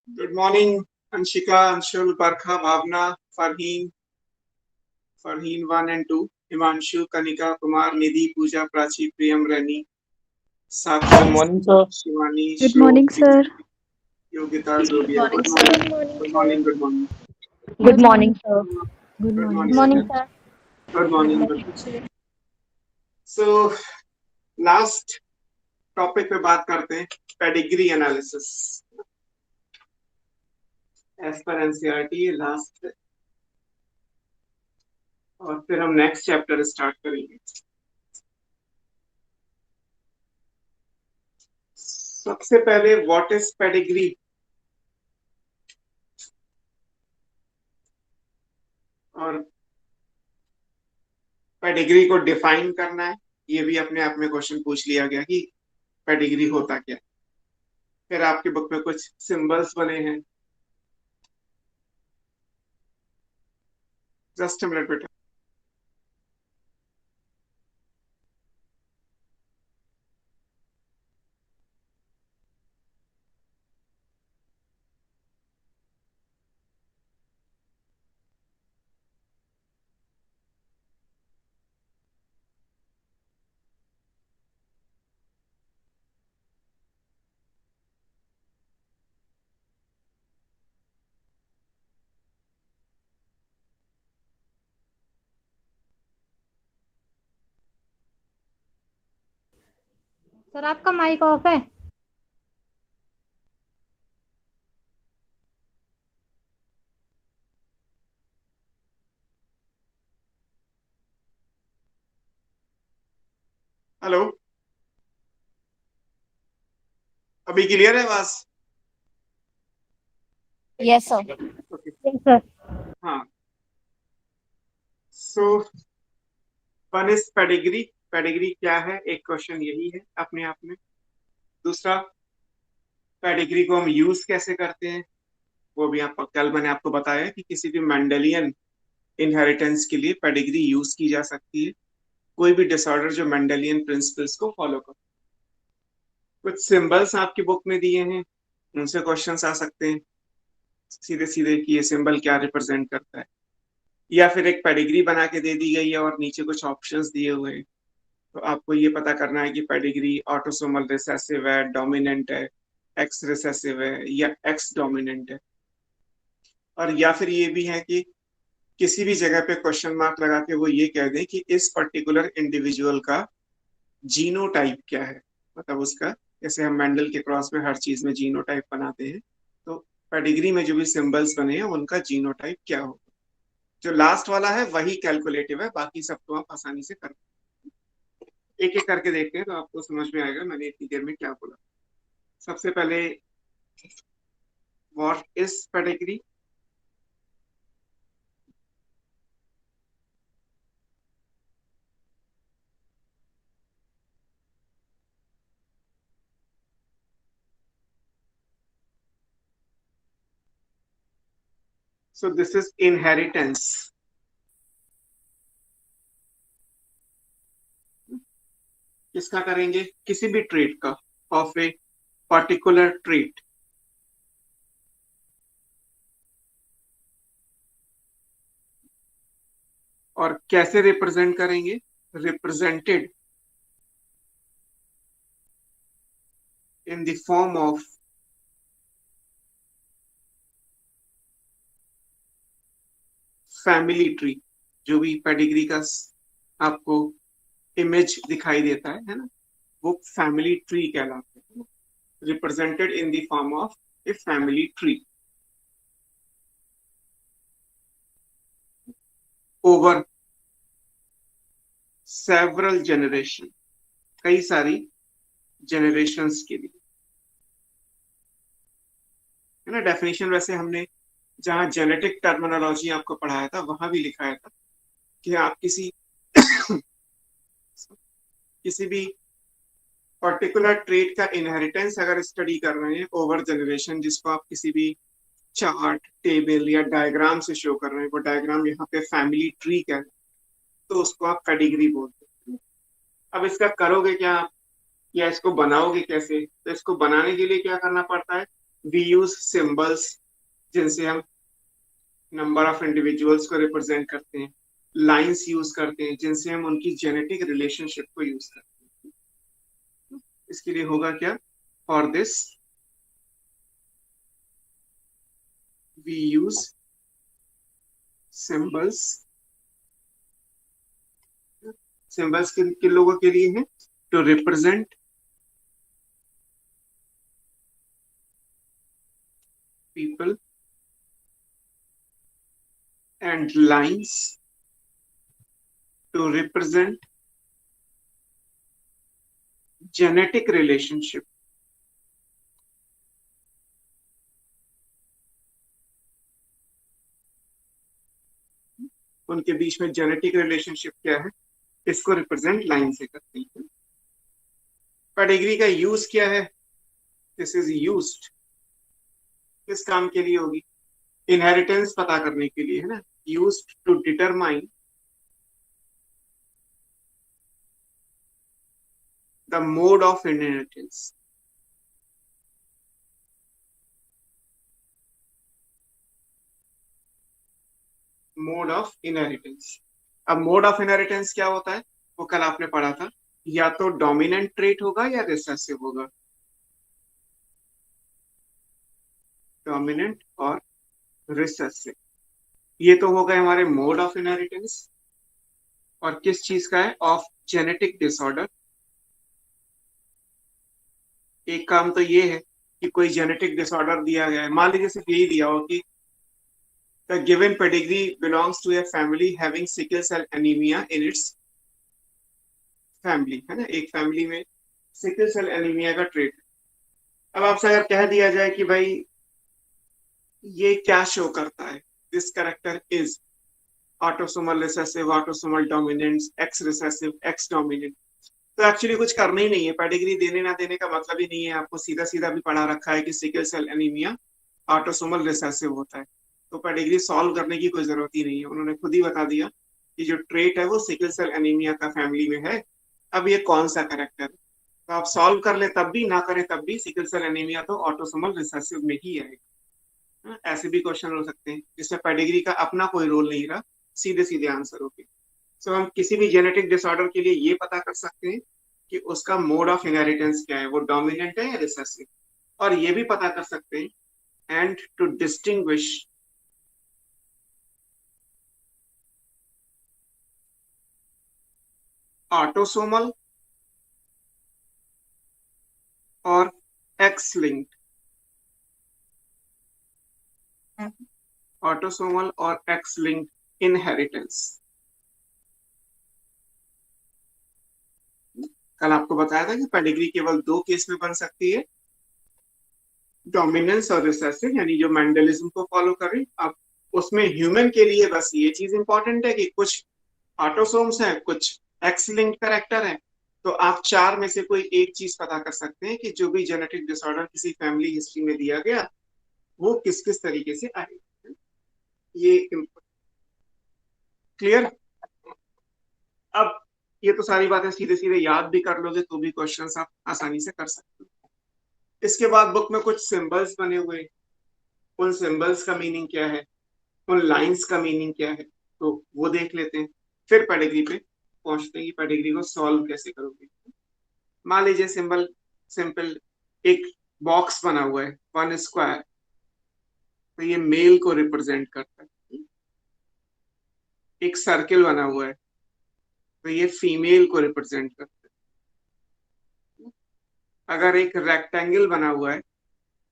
Good morning Anshika, Anshul, Barkha, Bhavana, Farheen, Farheen 1 and 2, Himanshu, Kanika, Kumar, Nidhi, Pooja, Prachi, Priyam, Raini, Good Sakshi, morning, sir. Shivani, Good Shlok, morning, sir. Yogita, Good Zobia. morning, good sir. Morning, Good morning, good sir. Morning, good morning, Good morning, sir. Good good morning, Good morning, morning, sir. sir. Good Good morning, good. morning, sir. So last topic पे बात करते हैं, pedigree analysis एज पर NCERT, last. और फिर हम next chapter start करेंगे। सबसे पहले व्हाट इज पेडिग्री, और पेडिग्री को डिफाइन करना है। ये भी अपने आप में क्वेश्चन पूछ लिया गया कि पेडिग्री होता क्या। फिर आपकी बुक में कुछ सिंबल्स बने हैं। जस्ट अ मिनट बेटा। सर आपका माइक ऑफ है। हेलो, अभी क्लियर है आवाज? Yes, sir. Okay. Yes, sir. हाँ, so one is pedigree. Pedigree क्या है, एक क्वेश्चन यही है अपने आप में। दूसरा, पेडिग्री को हम यूज कैसे करते हैं, वो भी आप कल मैंने आपको बताया कि किसी भी मेंडेलियन इनहेरिटेंस के लिए पेडिग्री यूज की जा सकती है। कोई भी डिसऑर्डर जो मेंडेलियन प्रिंसिपल्स को फॉलो कर। कुछ सिंबल्स आपकी बुक में दिए हैं, उनसे क्वेश्चंस आ सकते हैं सीधे सीधे कि ये सिंबल क्या रिप्रेजेंट करता है। या फिर एक पेडिग्री बना के दे दी गई है और नीचे कुछ ऑप्शंस दिए हुए हैं, तो आपको ये पता करना है कि पेडिग्री ऑटोसोमल रिसेसिव है, डोमिनेंट है, एक्स रिसेसिव है या एक्स डोमिनेंट है। और या फिर ये भी है कि किसी भी जगह पे क्वेश्चन मार्क लगा के वो ये कह दें कि इस पर्टिकुलर इंडिविजुअल का जीनोटाइप क्या है, मतलब उसका, जैसे हम मेंडल के क्रॉस में हर चीज में जीनोटाइप बनाते हैं, तो पेडिग्री में जो भी सिंबल्स बने हैं उनका जीनोटाइप क्या होगा। जो लास्ट वाला है वही कैलकुलेटिव है, बाकी सब तो आप आसानी से कर। एक एक करके देखते हैं तो आपको समझ में आएगा मैंने इतनी देर में क्या बोला। सबसे पहले, what is pedigree. So this is inheritance. किसका करेंगे, किसी भी ट्रेट का, ऑफ ए पर्टिकुलर ट्रेट। और कैसे रिप्रेजेंट करेंगे, represented in the form of family tree. जो भी पेडिग्री का आपको इमेज दिखाई देता है ना, वो फैमिली ट्री कहलाते हैं, represented in the form of a family tree over several generation, कई सारी जनरेशंस के लिए, है ना। डेफिनेशन वैसे हमने जहां जेनेटिक टर्मिनोलॉजी आपको पढ़ाया था वहां भी लिखाया था कि आप किसी भी पर्टिकुलर ट्रेट का इनहेरिटेंस अगर स्टडी कर रहे हैं ओवर जनरेशन, जिसको आप किसी भी चार्ट, टेबल या डायग्राम से शो कर रहे हैं, वो डायग्राम यहाँ पे फैमिली ट्री का है, तो उसको आप पेडिग्री बोलते हैं। अब इसका करोगे क्या आप, या इसको बनाओगे कैसे, तो इसको बनाने के लिए क्या करना पड़ता है, वी यूज सिंबल्स जिनसे हम नंबर ऑफ इंडिविजुअल्स को रिप्रेजेंट करते हैं, लाइंस यूज करते हैं जिनसे हम उनकी जेनेटिक रिलेशनशिप को यूज करते हैं। इसके लिए होगा क्या, for this we use symbols. Symbols किन किन लोगों के लिए है, to represent people and lines to represent genetic relationship. उनके बीच में जेनेटिक रिलेशनशिप क्या है, इसको रिप्रेजेंट लाइन से करते हैं। पेडिग्री का यूज क्या है, दिस इज यूज्ड किस काम के लिए होगी, इनहेरिटेंस पता करने के लिए है ना, used to determine the mode of inheritance. Mode of inheritance. अब मोड ऑफ इनहेरिटेंस क्या होता है, वो कल आपने पढ़ा था, या तो डोमिनेंट ट्रेट होगा या रिसेसिव होगा, डोमिनेंट और रिसेसिव। ये तो हो गए हमारे मोड ऑफ इनहेरिटेंस। और किस चीज का है, ऑफ जेनेटिक डिसऑर्डर। एक काम तो ये है कि कोई जेनेटिक डिसऑर्डर दिया गया है, मान लीजिए सिर्फ यही दिया हो कि the given pedigree belongs to a family having sickle cell anaemia in its family, है ना, एक फैमिली में सिकल सेल एनीमिया का ट्रेट है। अब आपसे अगर कह दिया जाए कि भाई ये क्या शो करता है, this character is autosomal recessive, autosomal dominant, x recessive, x dominant, तो एक्चुअली कुछ करना ही नहीं है। पेडिग्री देने ना देने का मतलब ही नहीं है, आपको सीधा सीधा भी पढ़ा रखा है कि sickle cell anaemia autosomal recessive होता है, तो पेडिग्री सॉल्व करने की कोई जरूरत ही नहीं है। उन्होंने खुद ही बता दिया कि जो ट्रेट है वो सिकल सेल एनीमिया का फैमिली में है। अब ये कौन सा कैरेक्टर है, तो आप सॉल्व कर ले तब भी, ना करें तब भी, सिकल सेल एनीमिया तो ऑटोसोमल रिसेसिव में ही आएगा। ऐसे भी क्वेश्चन हो सकते हैं जिसमें पेडिग्री का अपना कोई रोल नहीं रहा, सीधे सीधे आंसर होके। सो हम किसी भी जेनेटिक डिसऑर्डर के लिए ये पता कर सकते हैं कि उसका मोड ऑफ इनहेरिटेंस क्या है, वो डोमिनेंट है या रिसेसिव, और ये भी पता कर सकते हैं एंड टू डिस्टिंग्विश ऑटोसोमल और एक्स लिंक्ड, ऑटोसोमल और एक्स लिंक्ड इनहेरिटेंस। कल आपको बताया था कि पेडिग्री केवल दो केस में बन सकती है, डोमिनेंस और रिसेसिव, यानी जो मेंडलिज्म को फॉलो करें। अब उसमें ह्यूमन के लिए बस ये चीज इंपॉर्टेंट है कि कुछ ऑटोसोम्स हैं, कुछ एक्स लिंक्ड कैरेक्टर है, तो आप चार में से कोई एक चीज पता कर सकते हैं कि जो भी जेनेटिक डिसऑर्डर किसी फैमिली हिस्ट्री में दिया गया वो किस किस तरीके से आएगा। ये क्लियर। अब ये तो सारी बातें सीधे सीधे याद भी कर लोगे तो भी क्वेश्चंस आप आसानी से कर सकते हो। इसके बाद बुक में कुछ सिंबल्स बने हुए, उन सिंबल्स का मीनिंग क्या है, उन लाइंस का मीनिंग क्या है, तो वो देख लेते हैं। फिर पेडिग्री पे पहुंचते हैं कि पेडिग्री को सॉल्व कैसे करोगे। मान लीजिए सिंबल सिंपल, एक बॉक्स बना हुआ है, वन स्क्वायर, तो ये मेल को रिप्रेजेंट करता है। एक सर्किल बना हुआ है तो ये फीमेल को रिप्रेजेंट करता है। अगर एक रेक्टेंगल बना हुआ है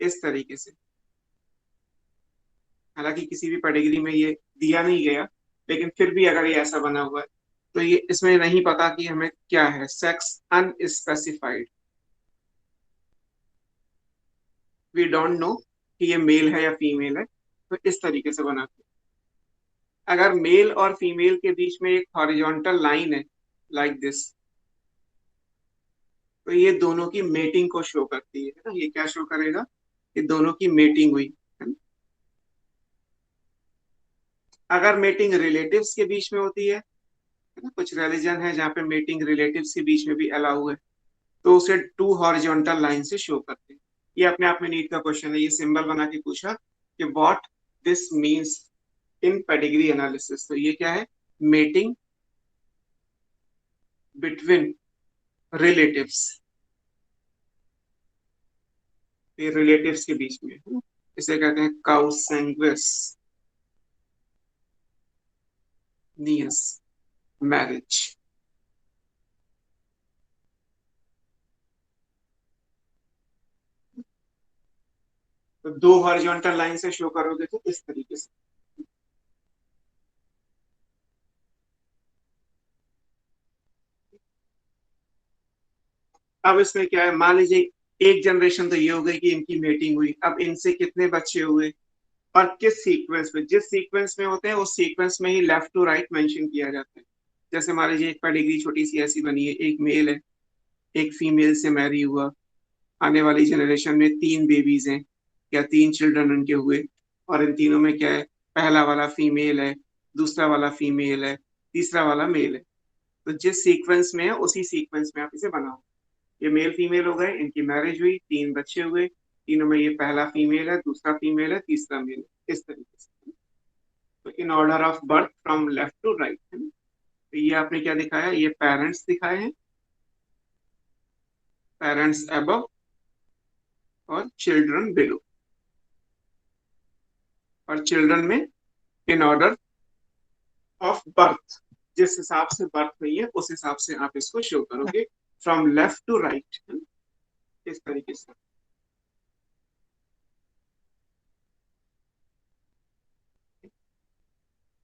इस तरीके से, हालांकि किसी भी पेडिग्री में ये दिया नहीं गया, लेकिन फिर भी अगर ये ऐसा बना हुआ है तो ये इसमें नहीं पता कि हमें क्या है, sex unspecified, we don't know कि ये मेल है या फीमेल है, तो इस तरीके से बनाते हैं। अगर मेल और फीमेल के बीच में एक हॉरिजॉन्टल लाइन है लाइक दिस, तो ये दोनों की मेटिंग को शो करती है ना, ये क्या शो करेगा, ये दोनों की मेटिंग हुई है ना? अगर मेटिंग रिलेटिव्स के बीच में होती है ना, कुछ रिलीजन है जहाँ पे मेटिंग रिलेटिव्स के बीच में भी अलाउ है, तो उसे टू हॉरिजॉन्टल लाइन से शो करते हैं। ये अपने आप में नीट का क्वेश्चन है, ये सिंबल बना के पूछा कि what this means in pedigree analysis. तो ये क्या है, मेटिंग बिटवीन रिलेटिव्स, ये रिलेटिव्स के बीच में है। इसे कहते हैं काउसेंग्विस नियस मैरिज। तो दो हॉरिजॉन्टल लाइन से शो करोगे तो इस तरीके से। अब इसमें क्या है, मान लीजिए एक जनरेशन तो ये हो गई कि इनकी मेटिंग हुई, अब इनसे कितने बच्चे हुए और किस सीक्वेंस में, जिस सीक्वेंस में होते हैं उस सीक्वेंस में ही लेफ्ट टू राइट मेंशन किया जाता है। जैसे मान लीजिए एक पेडिग्री छोटी सी ऐसी बनी है, एक मेल है, एक फीमेल से मैरी हुआ, आने वाली जनरेशन में तीन बेबीज हैं या तीन चिल्ड्रन उनके हुए, और इन तीनों में क्या है, पहला वाला फीमेल है, दूसरा वाला फीमेल है, तीसरा वाला मेल है। तो जिस सीक्वेंस में है उसी सीक्वेंस में आप इसे बनाओ। ये मेल फीमेल हो गए, इनकी मैरिज हुई, तीन बच्चे हुए, तीनों में ये पहला फीमेल है, दूसरा फीमेल है, तीसरा मेल है, इस तरीके से। तो in order of birth from left to right है ना। तो ये आपने क्या दिखाया, ये पेरेंट्स दिखाए हैं, पेरेंट्स अबव और चिल्ड्रन बिलो, और चिल्ड्रन में इन ऑर्डर ऑफ बर्थ, जिस हिसाब से बर्थ हुई है उस हिसाब से आप इसको शो करोगे, फ्रॉम लेफ्ट टू राइट, इस तरीके से।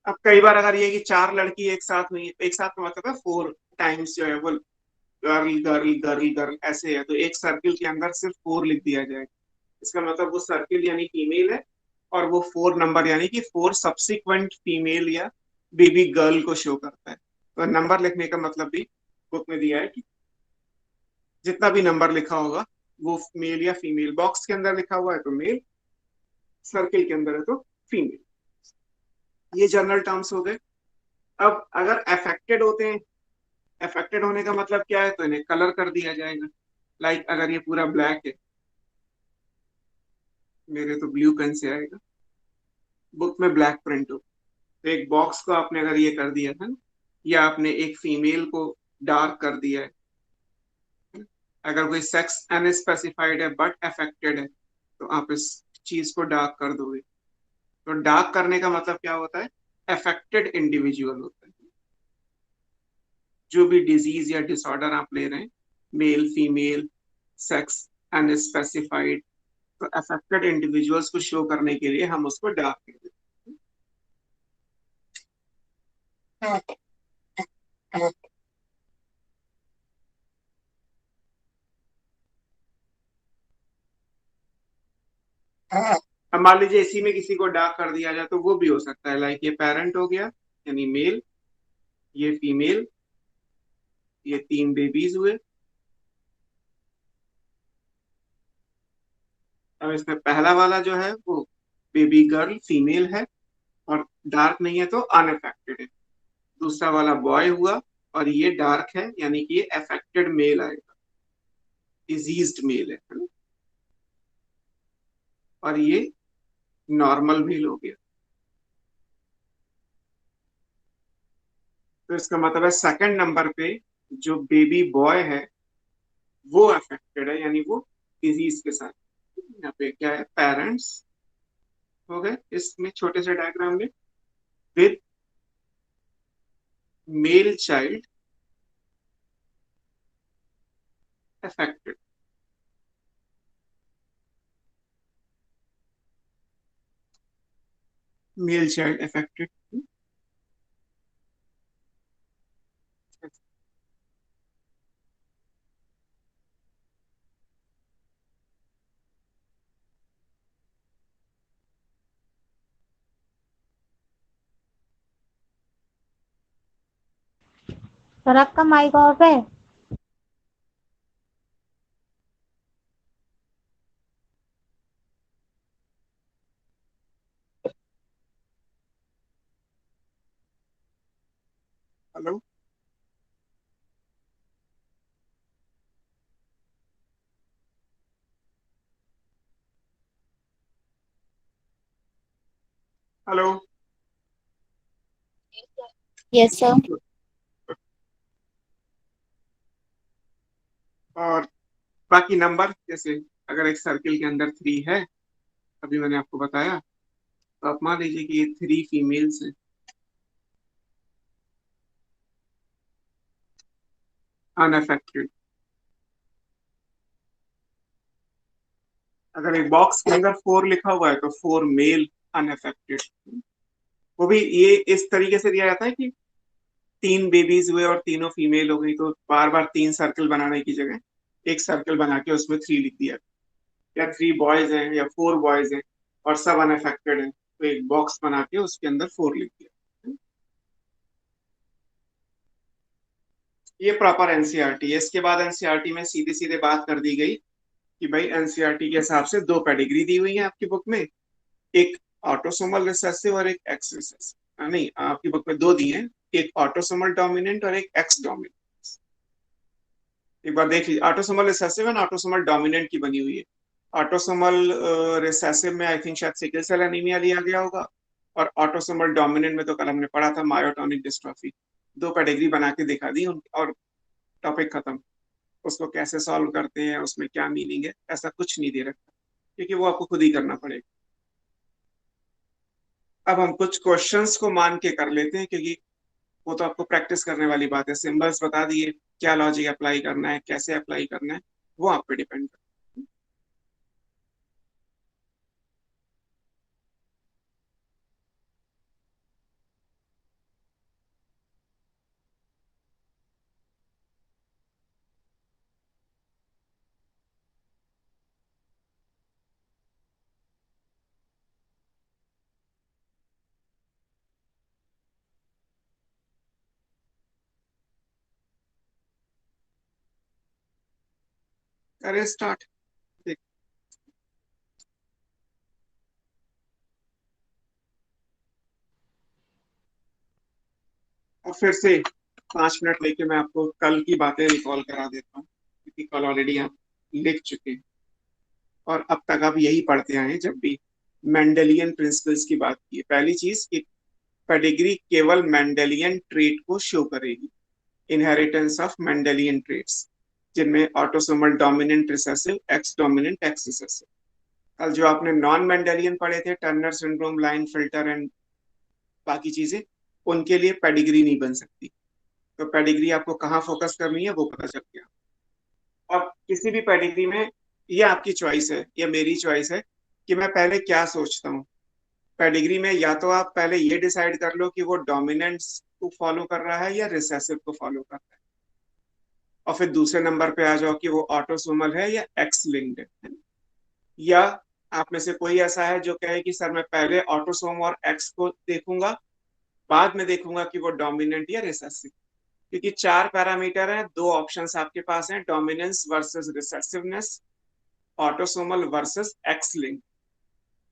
अब कई बार अगर ये कि चार लड़की एक साथ हुई है, एक साथ का मतलब है फोर टाइम्स जो है वो गर्ल गर्ल गर्ल गर्ल ऐसे है, तो एक सर्किल के अंदर सिर्फ फोर लिख दिया जाएगा। इसका मतलब वो सर्किल यानी फीमेल है, और वो फोर नंबर यानी कि फोर सब्सिक्वेंट फीमेल या बेबी गर्ल को शो करता है। तो नंबर लिखने का मतलब भी बुक में दिया है कि जितना भी नंबर लिखा होगा वो मेल या फीमेल, बॉक्स के अंदर लिखा हुआ है तो मेल, सर्किल के अंदर है तो फीमेल। ये जनरल टर्म्स हो गए। अब अगर अफेक्टेड होते हैं, अफेक्टेड होने का मतलब क्या है, तो इन्हें कलर कर दिया जाएगा। लाइक अगर ये पूरा ब्लैक है, मेरे तो ब्लू पेन से आएगा, बुक में ब्लैक प्रिंट हो, तो एक बॉक्स को आपने अगर ये कर दिया था ना, या आपने एक फीमेल को डार्क कर दिया है, अगर कोई सेक्स अनस्पेसिफाइड है बट अफेक्टेड है, तो आप इस चीज को डार्क कर दोगे। तो डार्क करने का मतलब क्या होता है, अफेक्टेड इंडिविजुअल होता है। जो भी डिजीज या डिसऑर्डर आप ले रहे हैं, मेल फीमेल सेक्स अनस्पेसिफाइड, तो अफेक्टेड इंडिविजुअल्स को शो करने के लिए हम उसको डार्क कर देते हैं। अब मान लीजिए इसी में किसी को डार्क कर दिया जाए तो वो भी हो सकता है, लाइक ये पेरेंट हो गया यानी मेल, ये फीमेल, ये तीन बेबीज हुए। अब इसमें पहला वाला जो है वो बेबी गर्ल फीमेल है और डार्क नहीं है तो अनअफेक्टेड है। दूसरा वाला बॉय हुआ और ये डार्क है यानी कि ये अफेक्टेड मेल आएगा, डिजीज्ड मेल है ना? और ये नॉर्मल मेल हो गया। तो इसका मतलब है सेकंड नंबर पे जो बेबी बॉय है वो अफेक्टेड है, यानी वो डिजीज के साथ। यहाँ पे क्या है, पेरेंट्स हो गए इसमें छोटे से डायग्राम में, with male child affected, male child affected. Sir आपका माइक ऑफ है। हेलो। हेलो। Yes sir. और बाकी नंबर, जैसे अगर एक सर्किल के अंदर 3 है, अभी मैंने आपको बताया, तो आप मान लीजिए कि ये 3 फीमेल्स हैं, अनअफेक्टेड। अगर एक बॉक्स के अंदर 4 लिखा हुआ है तो 4 मेल अनअफेक्टेड। वो भी ये इस तरीके से दिया जाता है कि 3 बेबीज हुए और तीनों फीमेल हो गई, तो बार बार 3 सर्कल बनाने की जगह एक सर्कल बना के उसमें 3 लिख दिया। या 3 बॉयज हैं या 4 बॉयज हैं और सब अनअफेक्टेड हैं, तो एक बॉक्स बना के उसके अंदर 4 लिख दिया। ये प्रॉपर एनसीईआरटी है। इसके बाद एनसीईआरटी में सीधे सीधे बात कर दी गई कि भाई एनसीईआरटी के हिसाब से 2 पेडिग्री दी हुई है आपकी बुक में, एक ऑटोसोमल रिसेसिव और एक एक्स रिसेसिव। नहीं, आपकी बुक में 2 दिए हैं, एक ऑटोसोमल डोमिनेंट और एक एक्स डोमिनेंट। एक बार देख लीजिए, autosomal recessive and autosomal dominant की बनी हुई है। ऑटोसोमल रिसेसिव में आई थिंक शायद सिकल सेल एनीमिया लिया गया होगा, और ऑटोसोमल डोमिनेंट में तो कल हमने पढ़ा था मायोटोनिक डिस्ट्रॉफी। 2 पेडिग्री बना के दिखा दी और टॉपिक खत्म। उसको कैसे सॉल्व करते हैं, उसमें क्या मीनिंग है, ऐसा कुछ नहीं दे रखा, क्योंकि वो आपको खुद ही करना पड़ेगा। अब हम कुछ क्वेश्चंस को मान के कर लेते हैं, क्योंकि वो तो आपको प्रैक्टिस करने वाली बात है। सिंबल्स बता दिए, क्या लॉजिक अप्लाई करना है, कैसे अप्लाई करना है, वो आप पे डिपेंड करता है। करें स्टार्ट। देख, और फिर से 5 मिनट लेके मैं आपको कल की बातें रिकॉल करा देता हूँ, क्योंकि कल ऑलरेडी आप लिख चुके हैं और अब तक आप यही पढ़ते आए हैं जब भी मेंडेलियन प्रिंसिपल्स की बात की है। पहली चीज कि पेडिग्री केवल मेंडेलियन ट्रेट को शो करेगी, इनहेरिटेंस ऑफ मेंडेलियन ट्रेट्स, जिनमें autosomal dominant recessive, x dominant, x recessive. कल जो आपने नॉन मेंडेलियन पढ़े थे, Turner syndrome, line filter and बाकी चीजें, उनके लिए पेडिग्री नहीं बन सकती। तो पेडिग्री आपको कहाँ फोकस करनी है वो पता चल गया। और किसी भी पेडिग्री में ये आपकी चॉइस है, ये मेरी चॉइस है कि मैं पहले क्या सोचता हूँ। पेडिग्री में या तो आप पहले ये डिसाइड कर लो कि वो डोमिनेंस को फॉलो कर रहा है या रिसेसिव को फॉलो कर रहा है, और फिर दूसरे नंबर पे आ जाओ कि वो ऑटोसोमल है या एक्स लिंक्ड है। या आप में से कोई ऐसा है जो कहे कि सर मैं पहले ऑटोसोम और एक्स को देखूंगा, बाद में देखूंगा कि वो डोमिनेंट या रिसेसिव। क्योंकि 4 पैरामीटर हैं, 2 ऑप्शंस आपके पास हैं, dominance versus recessiveness, autosomal versus x link.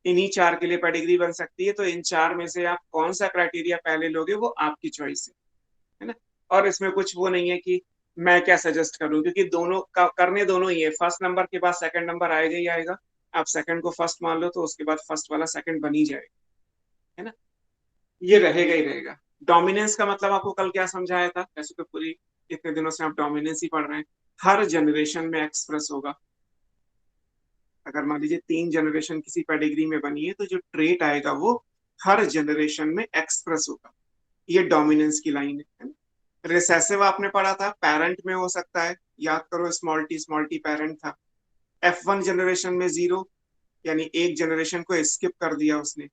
इन्हीं 4 के लिए पेडिग्री बन सकती है। तो इन 4 में से आप कौन सा क्राइटेरिया पहले लोगे वो आपकी चॉइस है ना। और इसमें कुछ वो नहीं है कि मैं क्या सजेस्ट करूं, क्योंकि दोनों का करने दोनों ही है। फर्स्ट नंबर के बाद सेकंड नंबर आएगा ही आएगा। आप सेकंड को फर्स्ट मान लो तो उसके बाद फर्स्ट वाला सेकंड बन ही जाएगा, है ना। ये रहेगा ही रहेगा। डोमिनेंस का मतलब आपको कल क्या समझाया था, वैसे तो पूरी इतने दिनों से आप डोमिनेंस ही पढ़ रहे हैं। हर जनरेशन में एक्सप्रेस होगा। अगर मान लीजिए 3 जनरेशन किसी पेडिग्री में बनी है, तो जो ट्रेट आएगा वो हर जनरेशन में एक्सप्रेस होगा। ये डोमिनेंस की लाइन है। रिसेसिव आपने पढ़ा था, पेरेंट में हो सकता है, याद करो, स्मॉल टी पेरेंट था। F1 जनरेशन में 0, यानी एक जनरेशन को स्किप कर दिया उसने।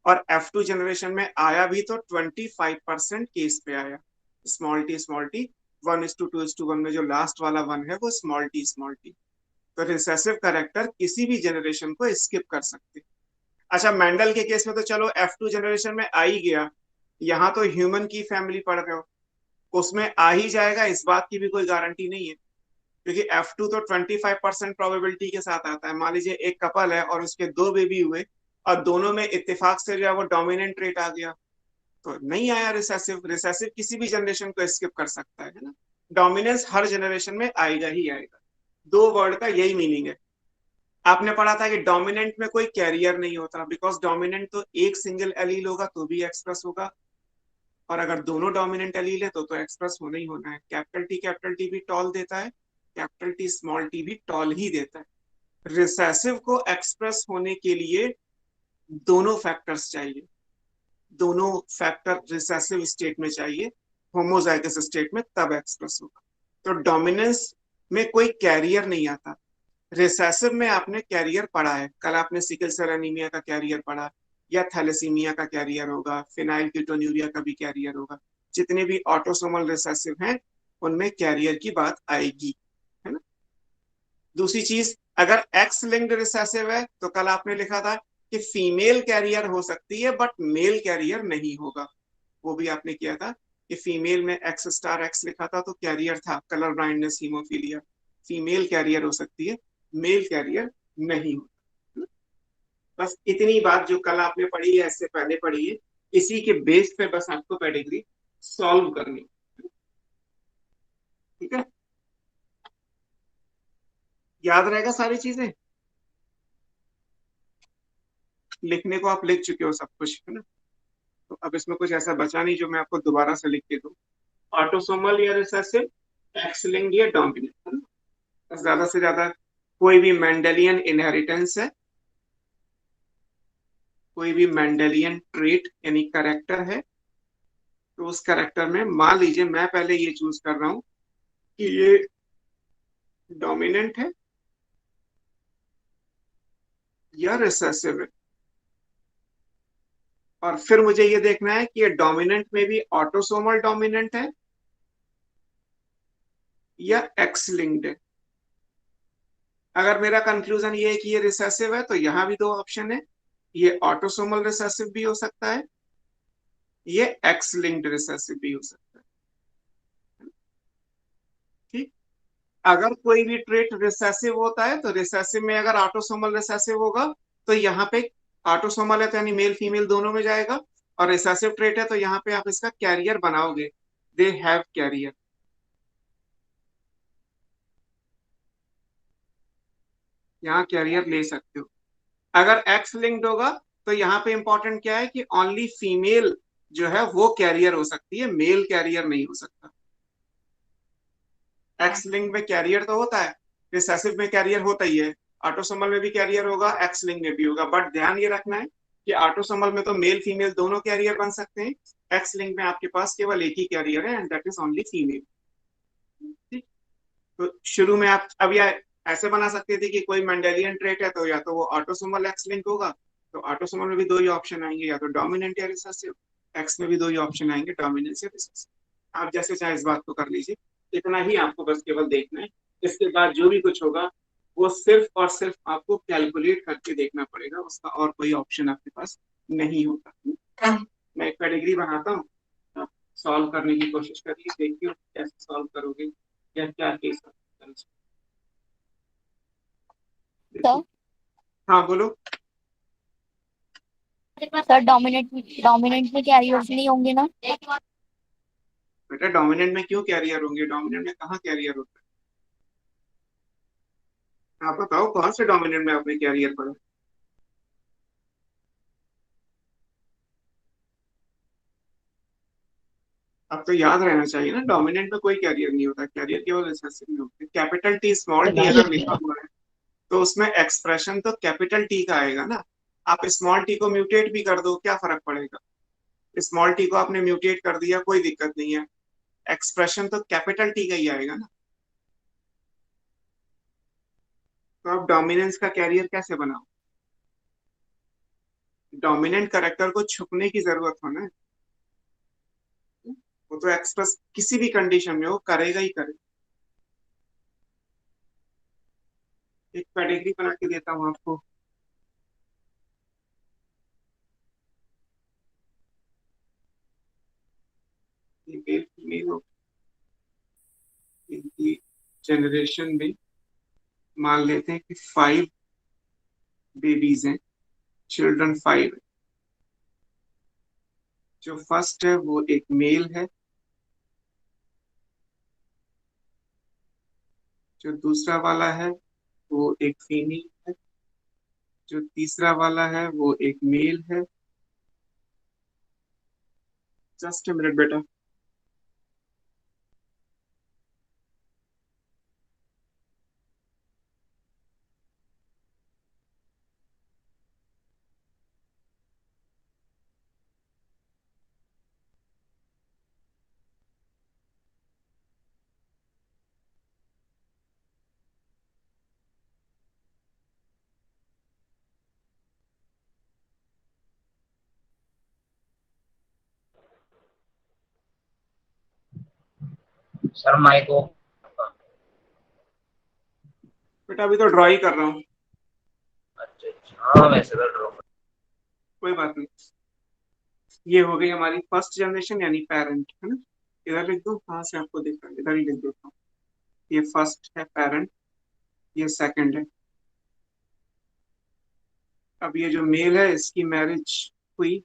और F2 जनरेशन में आया भी तो 25% केस पे आया। स्मॉल टी 1:2:1 में जो लास्ट वाला 1 है वो स्मॉल टी। तो रिसेसिव करेक्टर किसी भी जनरेशन को स्किप कर सकते। अच्छा, मेंडल के केस में तो चलो F2 जनरेशन में आ ही गया, यहाँ तो ह्यूमन की फैमिली पढ़ रहे हो, उसमें आ ही जाएगा इस बात की भी कोई गारंटी नहीं है। क्योंकि F2 तो 25% प्रोबेबिलिटी के साथ आता है। मान लीजिए एक कपल है और उसके 2 बेबी हुए, और दोनों में इत्तेफाक से जो है वो डोमिनेंट रेट आ गया, तो नहीं आया रिसेसिव। रिसेसिव किसी भी जनरेशन को स्किप कर सकता है ना। डोमिनेंस हर जनरेशन में आएगा ही आएगा। 2 वर्ड का यही मीनिंग है। आपने पढ़ा था कि डोमिनेंट में कोई कैरियर नहीं होता, बिकॉज डोमिनेंट तो एक सिंगल एलील होगा तो भी एक्सप्रेस होगा, और अगर दोनों डोमिनेंट एलील है तो एक्सप्रेस होना ही होना है। कैपिटल टी भी टॉल देता है, कैपिटल टी स्मॉल टी भी टॉल ही देता है। रिसेसिव को एक्सप्रेस होने के लिए दोनों फैक्टर्स चाहिए, दोनों फैक्टर रिसेसिव स्टेट में चाहिए, होमोजाइगस स्टेट में तब एक्सप्रेस होगा। तो डोमिनेंस में कोई कैरियर नहीं आता। रिसेसिव में आपने कैरियर पढ़ा है, कल आपने सिकल सेल एनीमिया का कैरियर पढ़ा, या थैलेसीमिया का कैरियर होगा, फिनाइल कीटोन्यूरिया का भी कैरियर होगा। जितने भी ऑटोसोमल रिसेसिव हैं उनमें कैरियर की बात आएगी, है ना। दूसरी चीज, अगर एक्स लिंक्ड रिसेसिव है तो कल आपने लिखा था कि फीमेल कैरियर हो सकती है बट मेल कैरियर नहीं होगा, वो भी आपने किया था कि फीमेल में एक्स स्टार एक्स लिखा था तो कैरियर था colour blindness haemophilia, female carrier हो सकती है, मेल कैरियर नहीं होता। बस इतनी बात जो कल आपने पढ़ी है, इससे पहले पढ़ी है, इसी के बेस पे बस आपको पेडिग्री सॉल्व करनी, ठीक है। याद रहेगा सारी चीजें, लिखने को आप लिख चुके हो सब कुछ, है ना। तो अब इसमें कुछ ऐसा बचा नहीं जो मैं आपको दोबारा से लिख के दूं। ऑटोसोमल या रिसेसिव, एक्स लिंक्ड या डोमिनेंट, है ना। बस ज्यादा से ज्यादा कोई भी मेंडेलियन इनहेरिटेंस है, कोई भी मेंडेलियन ट्रेट यानी करेक्टर है, तो उस करेक्टर में मान लीजिए मैं पहले ये चूज कर रहा हूं कि ये डोमिनेंट है या रिसेसिव है, और फिर मुझे ये देखना है कि ये डोमिनेंट में भी ऑटोसोमल डोमिनेंट है या एक्स लिंक्ड है। अगर मेरा कंक्लूजन ये है कि ये रिसेसिव है तो यहाँ भी दो ऑप्शन है, ये ऑटोसोमल रिसेसिव भी हो सकता है, ये एक्स लिंक्ड रिसेसिव भी हो सकता है, ठीक। अगर कोई भी ट्रेट रिसेसिव होता है तो रिसेसिव में अगर ऑटोसोमल रिसेसिव होगा तो यहाँ पे ऑटोसोमल है तो यानी मेल फीमेल दोनों में जाएगा, और रिसेसिव ट्रेट है तो यहाँ पे आप इसका कैरियर बनाओगे, दे हैव कैरियर, यहाँ कैरियर ले सकते हो। अगर एक्स लिंक्ड होगा तो यहाँ पे इंपॉर्टेंट क्या है कि ओनली फीमेल जो है वो कैरियर हो सकती है, मेल कैरियर नहीं हो सकता। एक्स लिंक में कैरियर तो होता है, रिसेसिव में कैरियर होता ही है, ऑटोसोमल में भी कैरियर होगा, एक्स लिंक में भी होगा, बट ध्यान ये रखना है कि ऑटोसोमल में तो मेल फीमेल दोनों कैरियर बन सकते हैं, एक्स लिंक में आपके पास केवल एक ही कैरियर है and that is only female, ठीक। तो शुरू में आप अब या ऐसे बना सकते थे कि कोई मेंडेलियन ट्रेट है तो या तो वो ऑटोसोमल एक्स लिंक होगा, तो ऑटोसोमल में भी दो ही ऑप्शन आएंगे, या तो डोमिनेंट या रिसेसिव, एक्स में भी दो ही ऑप्शन आएंगे, डोमिनेंस या रिसेसिव। आप जैसे चाहे इस बात को कर लीजिए, इतना ही आपको बस केवल देखना है। इसके बाद जो भी कुछ होगा वो सिर्फ और सिर्फ आपको कैलकुलेट करके देखना पड़ेगा, उसका और कोई ऑप्शन आपके पास नहीं होता। मैं एक पेडिग्री बनाता हूँ, आप सॉल्व करने की कोशिश करिए, देखिए कैसे सॉल्व करोगे या क्या केस है। सर हाँ बोलो। सर डोमिनेंट डोमिनेंट में कैरियर्स नहीं होंगे ना? बेटा डोमिनेंट में क्यों कैरियर होंगे, डोमिनेंट में कहाँ कैरियर होता है, आप बताओ कौन से डोमिनेंट में आपने कैरियर पढ़ा। अब तो याद रहना चाहिए ना, डोमिनेंट में कोई कैरियर नहीं होता, कैरियर केवल रिसेसिव में होते हैं। कैपिटल टी स्मॉल टी अगर लिखा हुआ है तो उसमें एक्सप्रेशन तो कैपिटल टी का आएगा ना। आप स्मॉल टी को म्यूटेट भी कर दो, क्या फर्क पड़ेगा, स्मॉल टी को आपने म्यूटेट कर दिया कोई दिक्कत नहीं है, एक्सप्रेशन तो कैपिटल टी का ही आएगा ना। तो आप डोमिनेंस का कैरियर कैसे बनाओ, डोमिनेंट करेक्टर को छुपने की जरूरत हो ना, वो तो एक्सप्रेस किसी भी कंडीशन में वो करेगा ही करेगा। एक पेडिग्री बना के देता हूँ आपको, ये मेल फीमेल हो, इनकी जनरेशन में मान लेते हैं कि 5 बेबीज हैं, चिल्ड्रन 5। जो फर्स्ट है वो एक मेल है, जो दूसरा वाला है वो एक फीमेल है, जो तीसरा वाला है वो एक मेल है। जस्ट अ मिनट बेटा। सर माइक को। बेटा अभी तो ड्रॉ ही कर रहा हूँ। अच्छा अच्छा, हाँ वैसे तो ड्रॉ। कोई बात नहीं। ये हो गई हमारी फर्स्ट जनरेशन यानी पेरेंट, है ना। इधर लिख दो, कहाँ से आपको दिख रहा है, इधर ही लिख देता हूँ। ये फर्स्ट है पेरेंट, ये सेकंड है। अब ये जो मेल है इसकी मैरिज हुई,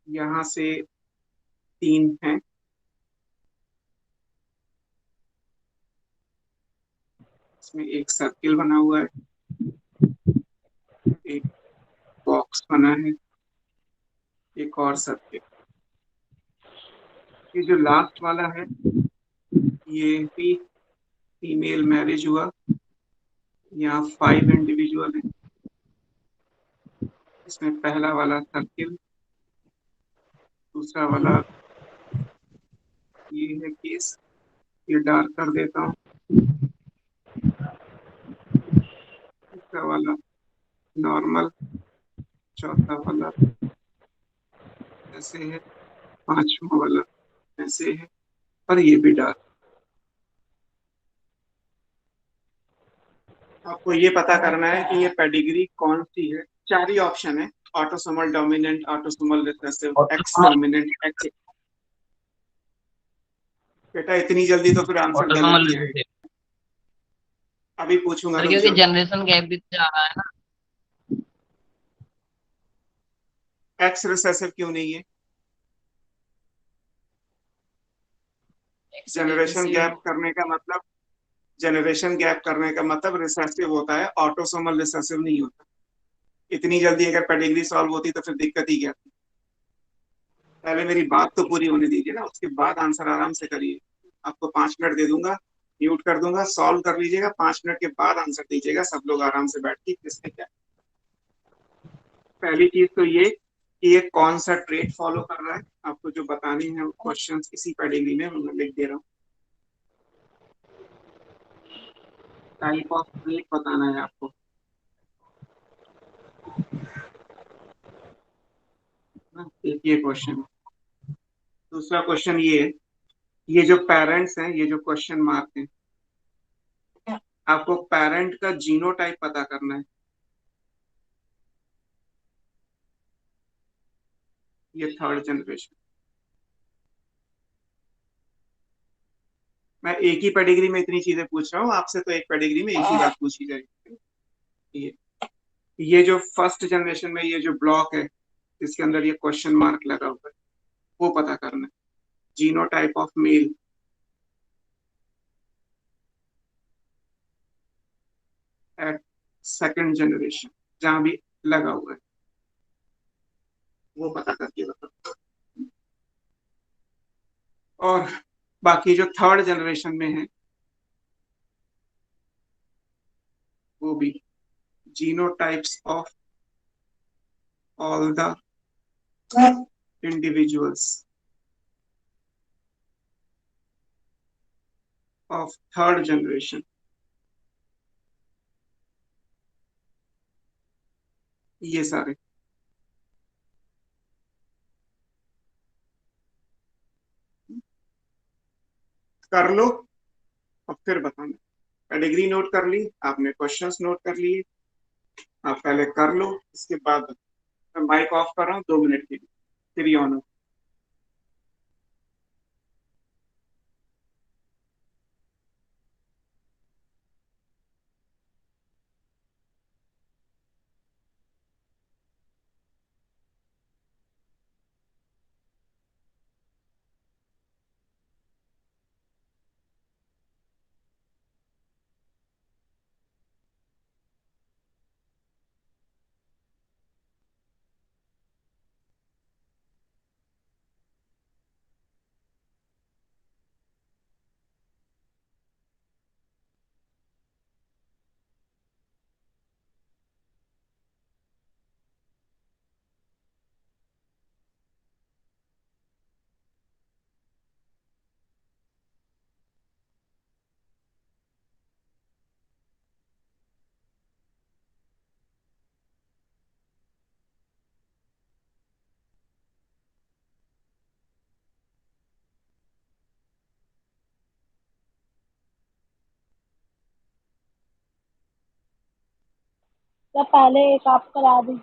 यहाँ से 3 है। इसमें एक सर्किल बना हुआ है, एक बॉक्स बना है, एक और सर्किल। ये जो लास्ट वाला है ये भी फीमेल मैरिज हुआ, यहाँ 5 इंडिविजुअल है। इसमें पहला वाला सर्किल, दूसरा वाला ये है केस, ये डार्क कर देता हूँ। तीसरा वाला नॉर्मल, चौथा वाला ऐसे है, पांचवा वाला ऐसे है, और ये भी डार्क। आपको ये पता करना है कि ये पेडिग्री कौन सी है। 4 ही ऑप्शन है, autosomal dominant, autosomal recessive, x autosomal dominant, x. बेटा इतनी जल्दी तो फिर आंसर गलत ऑटोसोमल ही आएगा। रिसेसिव। अभी पूछूंगा, सर रुक क्योंकि जाओ। जनरेशन गैप भी तो जा रहा है ना। एक्स रिसेसिव क्यों नहीं है? एक्स वजह जनरेशन से गैप करने का मतलब, जनरेशन गैप करने का मतलब रिसेसिव होता है, ऑटोसोमल रिसेसिव नहीं होता। इतनी जल्दी अगर पेडिग्री सॉल्व होती तो फिर दिक्कत ही क्या थी। पहले मेरी बात तो पूरी होने दीजिए ना, उसके बाद आंसर आराम से करिए। आपको 5 मिनट दे दूंगा, म्यूट कर दूंगा, सॉल्व कर लीजिएगा, 5 मिनट के बाद आंसर दीजिएगा सब लोग आराम से बैठ के, किसने क्या। पहली चीज तो ये कि ये कौन सा ट्रेट फॉलो कर रहा है, आपको जो बतानी है क्वेश्चन इसी कैटेगरी में मैं लिख दे रहा हूँ। टाइप ऑफ ट्रेट बताना है आपको ना। एक ये क्वेश्चन। दूसरा क्वेश्चन ये है, ये जो पेरेंट्स हैं, ये जो क्वेश्चन मार्क है, आपको पेरेंट का जीनोटाइप पता करना है। ये थर्ड जनरेशन। मैं एक ही पेडिग्री में इतनी चीजें पूछ रहा हूँ आपसे, तो एक पेडिग्री में एक ही बात पूछी जाएगी। ये ये जो फर्स्ट जनरेशन में ये जो ब्लॉक है जिसके अंदर ये क्वेश्चन मार्क लगा हुआ है, वो पता करना है। Genotype of male at second generation, जहां भी लगा हुआ है वो पता करके बताओ। और बाकी जो थर्ड जनरेशन में है वो भी genotypes of all the individuals of third generation, ये सारे कर लो और फिर बताना। पेडिग्री नोट कर ली आपने, क्वेश्चंस नोट कर लिए, आप पहले कर लो इसके बाद। मैं माइक ऑफ कर रहा हूँ 2 मिनट के लिए, फिर ऑन हो। या पहले एक आप करा दी।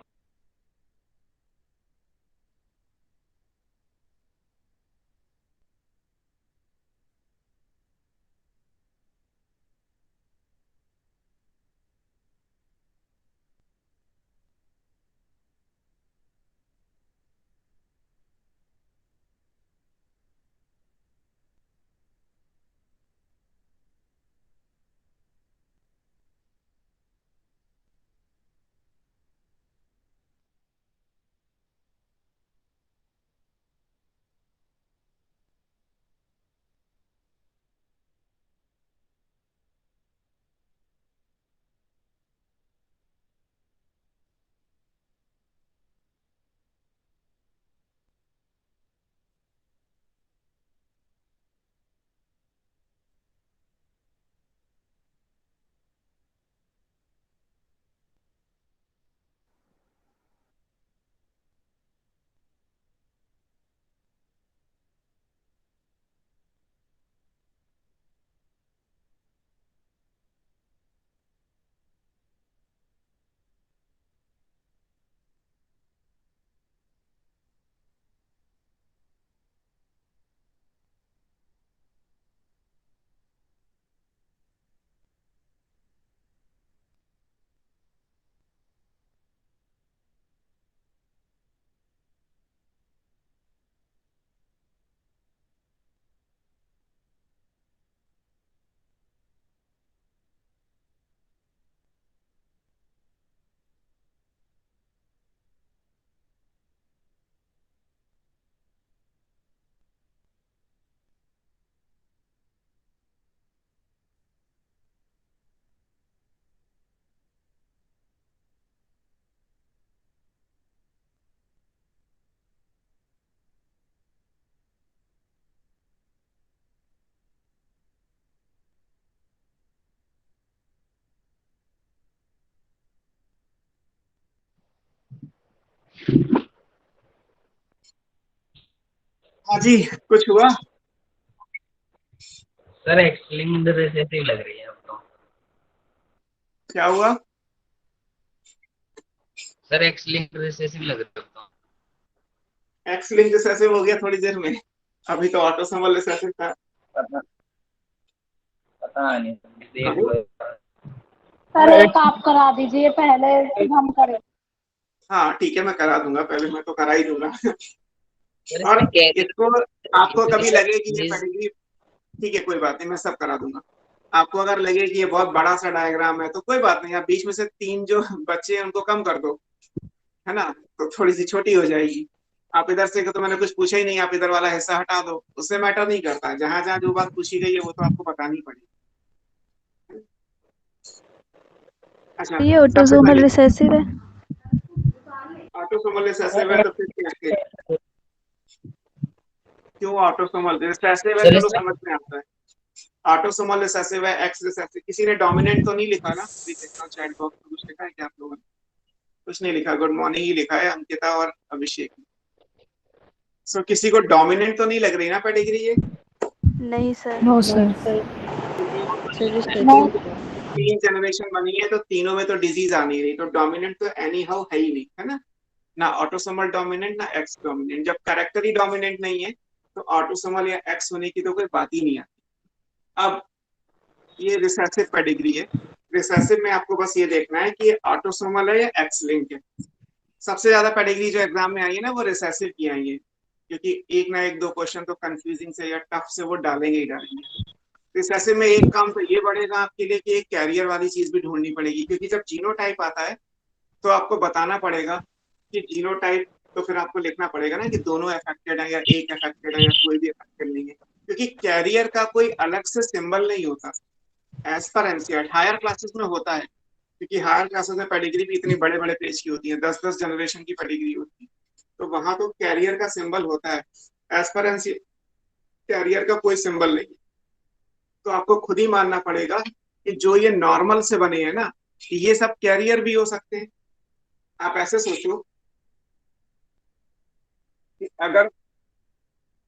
हाँ जी, कुछ हुआ? सर एक्सलिंग रिसेसिव लग रही है अब तो। क्या हुआ? सर एक्सलिंग रिसेसिव लग रही है अब एक्स लिंक रिसेसिव हो गया थोड़ी देर में। अभी तो ऑटोसोमल रिसेसिव था। तो। पता नहीं, देख हाँ, लो। सर एक आप करा दीजिए पहले, फिर हम करें। हाँ ठीक है, मैं करा दूंगा, पहले मैं तो करा ही दूंगा। सर और इसमें इसको आपको कभी कैरेक्टर लगे कि ये पेडिग्री, ठीक है कोई बात नहीं, मैं सब करा दूंगा। आपको अगर लगे कि ये बहुत बड़ा सा डायग्राम है तो कोई बात नहीं, आप बीच में से तीन जो बच्चे हैं उनको कम कर दो, है ना, तो थोड़ी सी छोटी हो जाएगी। आप इधर से तो मैंने कुछ पूछा ही नहीं, आप इधर वाला हिस्सा हटा दो, उससे मैटर नहीं करता, जहां जहां जो बात पूछी गई है वो तो आपको बतानी पड़ेगी। अच्छा, ये सबसे ऑटोसोमल पहले रिसेसिव है। ऑटोसोमल रिसेसिव है तो फिर कैसे, क्यों ऑटोसोमल रिसेसिव है, सर चलो इसमें समझ में आता है। ऑटोसोमल रिसेसिव है, एक्स रिसेसिव, किसी ने डोमिनेंट तो नहीं लिखा ना? अभी देखता हूँ चैट बॉक्स में कुछ लिखा है क्या आप लोगों ने? कुछ नहीं लिखा, गुड मॉर्निंग ही लिखा है अंकिता और अभिषेक ने। सो किसी को डोमिनेंट तो नहीं लग रही ना पेडिग्री ये? नहीं सर। No sir. क्योंकि नो। तीन तीन जनरेशन बनी है तो तीनों में तो डिजीज आनी नहीं, तो डोमिनेंट तो एनी हाउ है ही नहीं, है ना? ना ऑटोसोमल डोमिनेंट ना एक्स डोमिनेंट, जब कैरेक्टर ही डोमिनेंट नहीं है तो ऑटोसोमल या एक्स होने की तो कोई बात ही नहीं आती। अब ये रिसेसिव पेडिग्री है। रिसेसिव में आपको बस ये देखना है कि ये ऑटोसोमल है या एक्स लिंक है। सबसे ज्यादा पेडिग्री जो एग्जाम में आई है ना वो रिसेसिव की आई है, क्योंकि एक ना एक दो क्वेश्चन तो कंफ्यूजिंग से या टफ से वो डालेंगे ही डालेंगे। रिसेसिव में एक काम तो ये बढ़ेगा आपके लिए कि एक कैरियर वाली चीज भी ढूंढनी पड़ेगी, क्योंकि जब जीनोटाइप आता है तो आपको बताना पड़ेगा कि जीनोटाइप, तो फिर आपको लिखना पड़ेगा ना कि दोनों अफेक्टेड है या एक अफेक्टेड है या कोई भी अफेक्टेड नहीं है, क्योंकि कैरियर का कोई अलग से सिंबल नहीं होता। As per NCERT higher classes में होता है, क्योंकि हायर क्लासेस में पेडिग्री भी इतनी बड़े बड़े पेज की होती है, 10-10 जनरेशन की पेडिग्री होती है, तो वहां तो कैरियर का सिंबल होता है। एज पर एनसीईआरटी कैरियर का कोई सिंबल नहीं, तो आपको खुद ही मानना पड़ेगा कि जो ये नॉर्मल से बने हैं ना, कि ये सब कैरियर भी हो सकते हैं। आप ऐसे सोचो कि अगर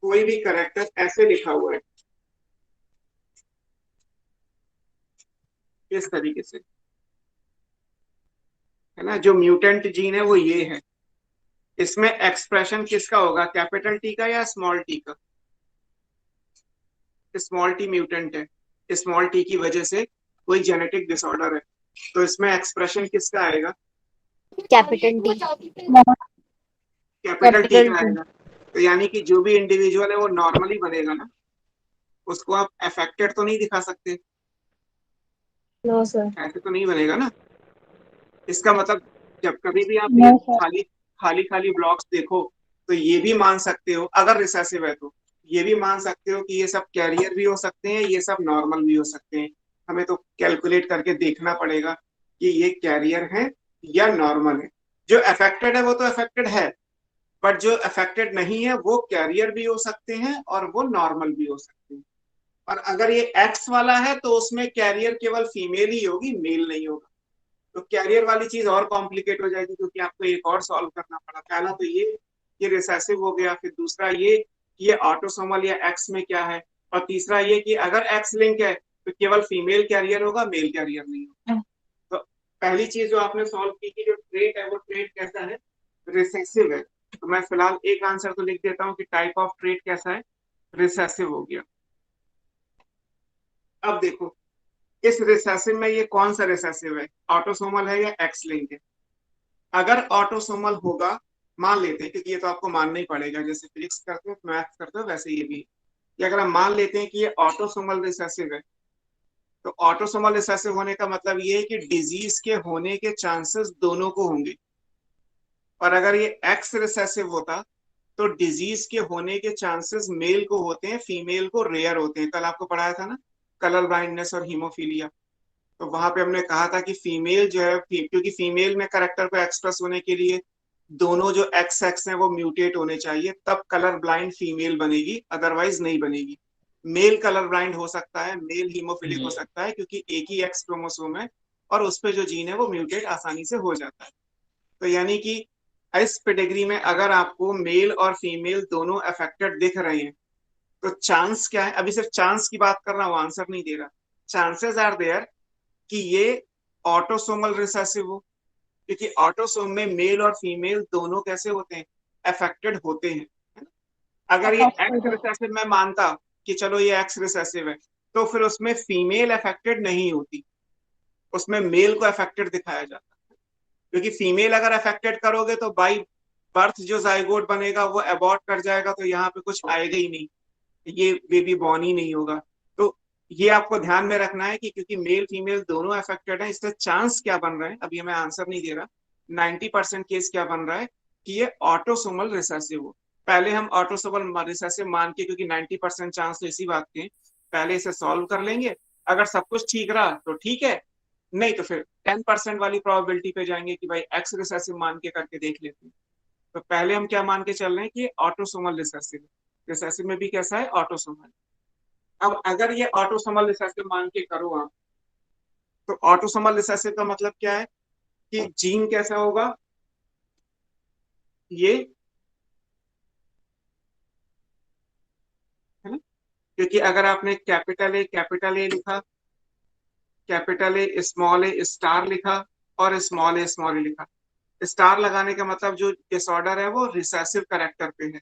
कोई भी करेक्टर ऐसे लिखा हुआ है, इस तरीके से, है ना, जो म्यूटेंट जीन है वो ये है। इसमें एक्सप्रेशन किसका होगा, कैपिटल टी का या स्मॉल टी का? स्मॉल टी म्यूटेंट है, स्मॉल टी की वजह से कोई जेनेटिक डिसऑर्डर है, तो इसमें एक्सप्रेशन किसका आएगा, capital T. Capital T capital का टी। आएगा। तो यानी कि जो भी इंडिविजुअल है वो नॉर्मली बनेगा ना, उसको आप अफेक्टेड तो नहीं दिखा सकते, नो सर। ऐसे तो नहीं बनेगा ना। इसका मतलब जब कभी भी आप ये नो सर। खाली खाली खाली ब्लॉक्स देखो, तो ये भी मान सकते हो, अगर रिसेसिव है तो ये भी मान सकते हो कि ये सब कैरियर भी हो सकते हैं, ये सब नॉर्मल भी हो सकते हैं। हमें तो कैलकुलेट करके देखना पड़ेगा कि ये कैरियर है या नॉर्मल है। जो अफेक्टेड है वो तो अफेक्टेड है, बट जो अफेक्टेड नहीं है वो कैरियर भी हो सकते हैं और वो नॉर्मल भी हो सकते हैं। और अगर ये एक्स वाला है तो उसमें कैरियर केवल फीमेल ही होगी, मेल नहीं होगा। तो कैरियर वाली चीज और कॉम्प्लिकेट हो जाएगी, क्योंकि आपको एक और सॉल्व करना पड़ा। पहला तो ये रिसेसिव हो गया, फिर दूसरा ये ऑटोसोमल या एक्स में क्या है, और तीसरा ये कि अगर एक्स लिंक है तो केवल फीमेल कैरियर होगा, मेल कैरियर नहीं होगा। तो पहली चीज जो आपने सॉल्व की कि जो ट्रेट है वो ट्रेट कैसा है, रिसेसिव है। तो मैं फिलहाल एक आंसर तो लिख देता हूँ कि टाइप ऑफ ट्रेट कैसा है, रिसेसिव हो गया। अब देखो इस रिसेसिव में ये कौन सा रिसेसिव है, ऑटोसोमल है या एक्स लिंक है? अगर ऑटोसोमल होगा, मान लेते हैं, क्योंकि ये तो आपको मानना ही पड़ेगा, जैसे फिजिक्स करते हो मैथ करते हो वैसे ये भी, कि अगर हम मान लेते हैं कि ये ऑटोसोमल रिसेसिव है, तो ऑटोसोमल रिसेसिव होने का मतलब ये है कि डिजीज के होने के चांसेस दोनों को होंगे। और अगर ये एक्स रिसेसिव होता तो डिजीज के होने के चांसेस मेल को होते हैं, फीमेल को रेयर होते हैं। कल आपको पढ़ाया था ना, कलर ब्लाइंडनेस और हीमोफीलिया। तो वहां पे हमने कहा था कि फीमेल जो है, क्योंकि फीमेल में करेक्टर को एक्सप्रेस होने के लिए दोनों जो एक्स एक्स हैं वो म्यूटेट होने चाहिए, तब कलर ब्लाइंड फीमेल बनेगी, अदरवाइज नहीं बनेगी। मेल कलर ब्लाइंड हो सकता है, मेल हीमोफिलिक हो सकता है, क्योंकि एक ही एक्स क्रोमोसोम है और उस पर जो जीन है वो म्यूटेट आसानी से हो जाता है। तो यानी कि इस पेडिग्री में अगर आपको मेल और फीमेल दोनों अफेक्टेड दिख रहे हैं, तो चांस क्या है, अभी सिर्फ चांस की बात कर रहा हूँ, आंसर नहीं दे रहा। चांसेस आर देयर कि ये ऑटोसोमल रिसेसिव हो, क्योंकि ऑटोसोम में मेल और फीमेल दोनों कैसे होते हैं, अफेक्टेड होते हैं, है ना? अगर ये एक्स रिसेसिव में मानता कि चलो ये एक्स रिसेसिव है, तो फिर उसमें फीमेल अफेक्टेड नहीं होती, उसमें मेल को अफेक्टेड दिखाया जाता। क्योंकि फीमेल अगर अफेक्टेड करोगे तो बाई बर्थ जो जाइगोट बनेगा वो अबॉर्ट कर जाएगा, तो यहाँ पे कुछ आएगा ही नहीं, ये बेबी बॉर्न ही नहीं होगा। तो ये आपको ध्यान में रखना है कि क्योंकि मेल फीमेल दोनों अफेक्टेड है, इससे चांस क्या बन रहा है, अभी हमें आंसर नहीं दे रहा, 90% केस क्या बन रहा है कि ये ऑटोसोमल रिसेसिव हो। पहले हम ऑटोसोमल रिसेसिव मान के, क्योंकि 90% चांस तो इसी बात के, पहले इसे सॉल्व कर लेंगे। अगर सब कुछ ठीक रहा तो ठीक है, नहीं तो फिर 10% वाली प्रोबेबिलिटी पे जाएंगे कि भाई एक्स रिसेसिव मान के करके देख लेते हैं। तो पहले हम क्या मान के चल रहे हैं कि ऑटोसोमल रिसेसिव, रिसेसिव में भी कैसा है, ऑटोसोमल। अब अगर ये ऑटोसोमल रिसेसिव मान के करो आप, तो ऑटोसोमल रिसेसिव का मतलब क्या है कि जीन कैसा होगा, ये, है ना? क्योंकि अगर आपने कैपिटल ए लिखा, कैपिटल ए स्टार लिखा और स्मॉल ए लिखा, स्टार लगाने का मतलब जो डिसऑर्डर है वो रिसेसिव करेक्टर पे है,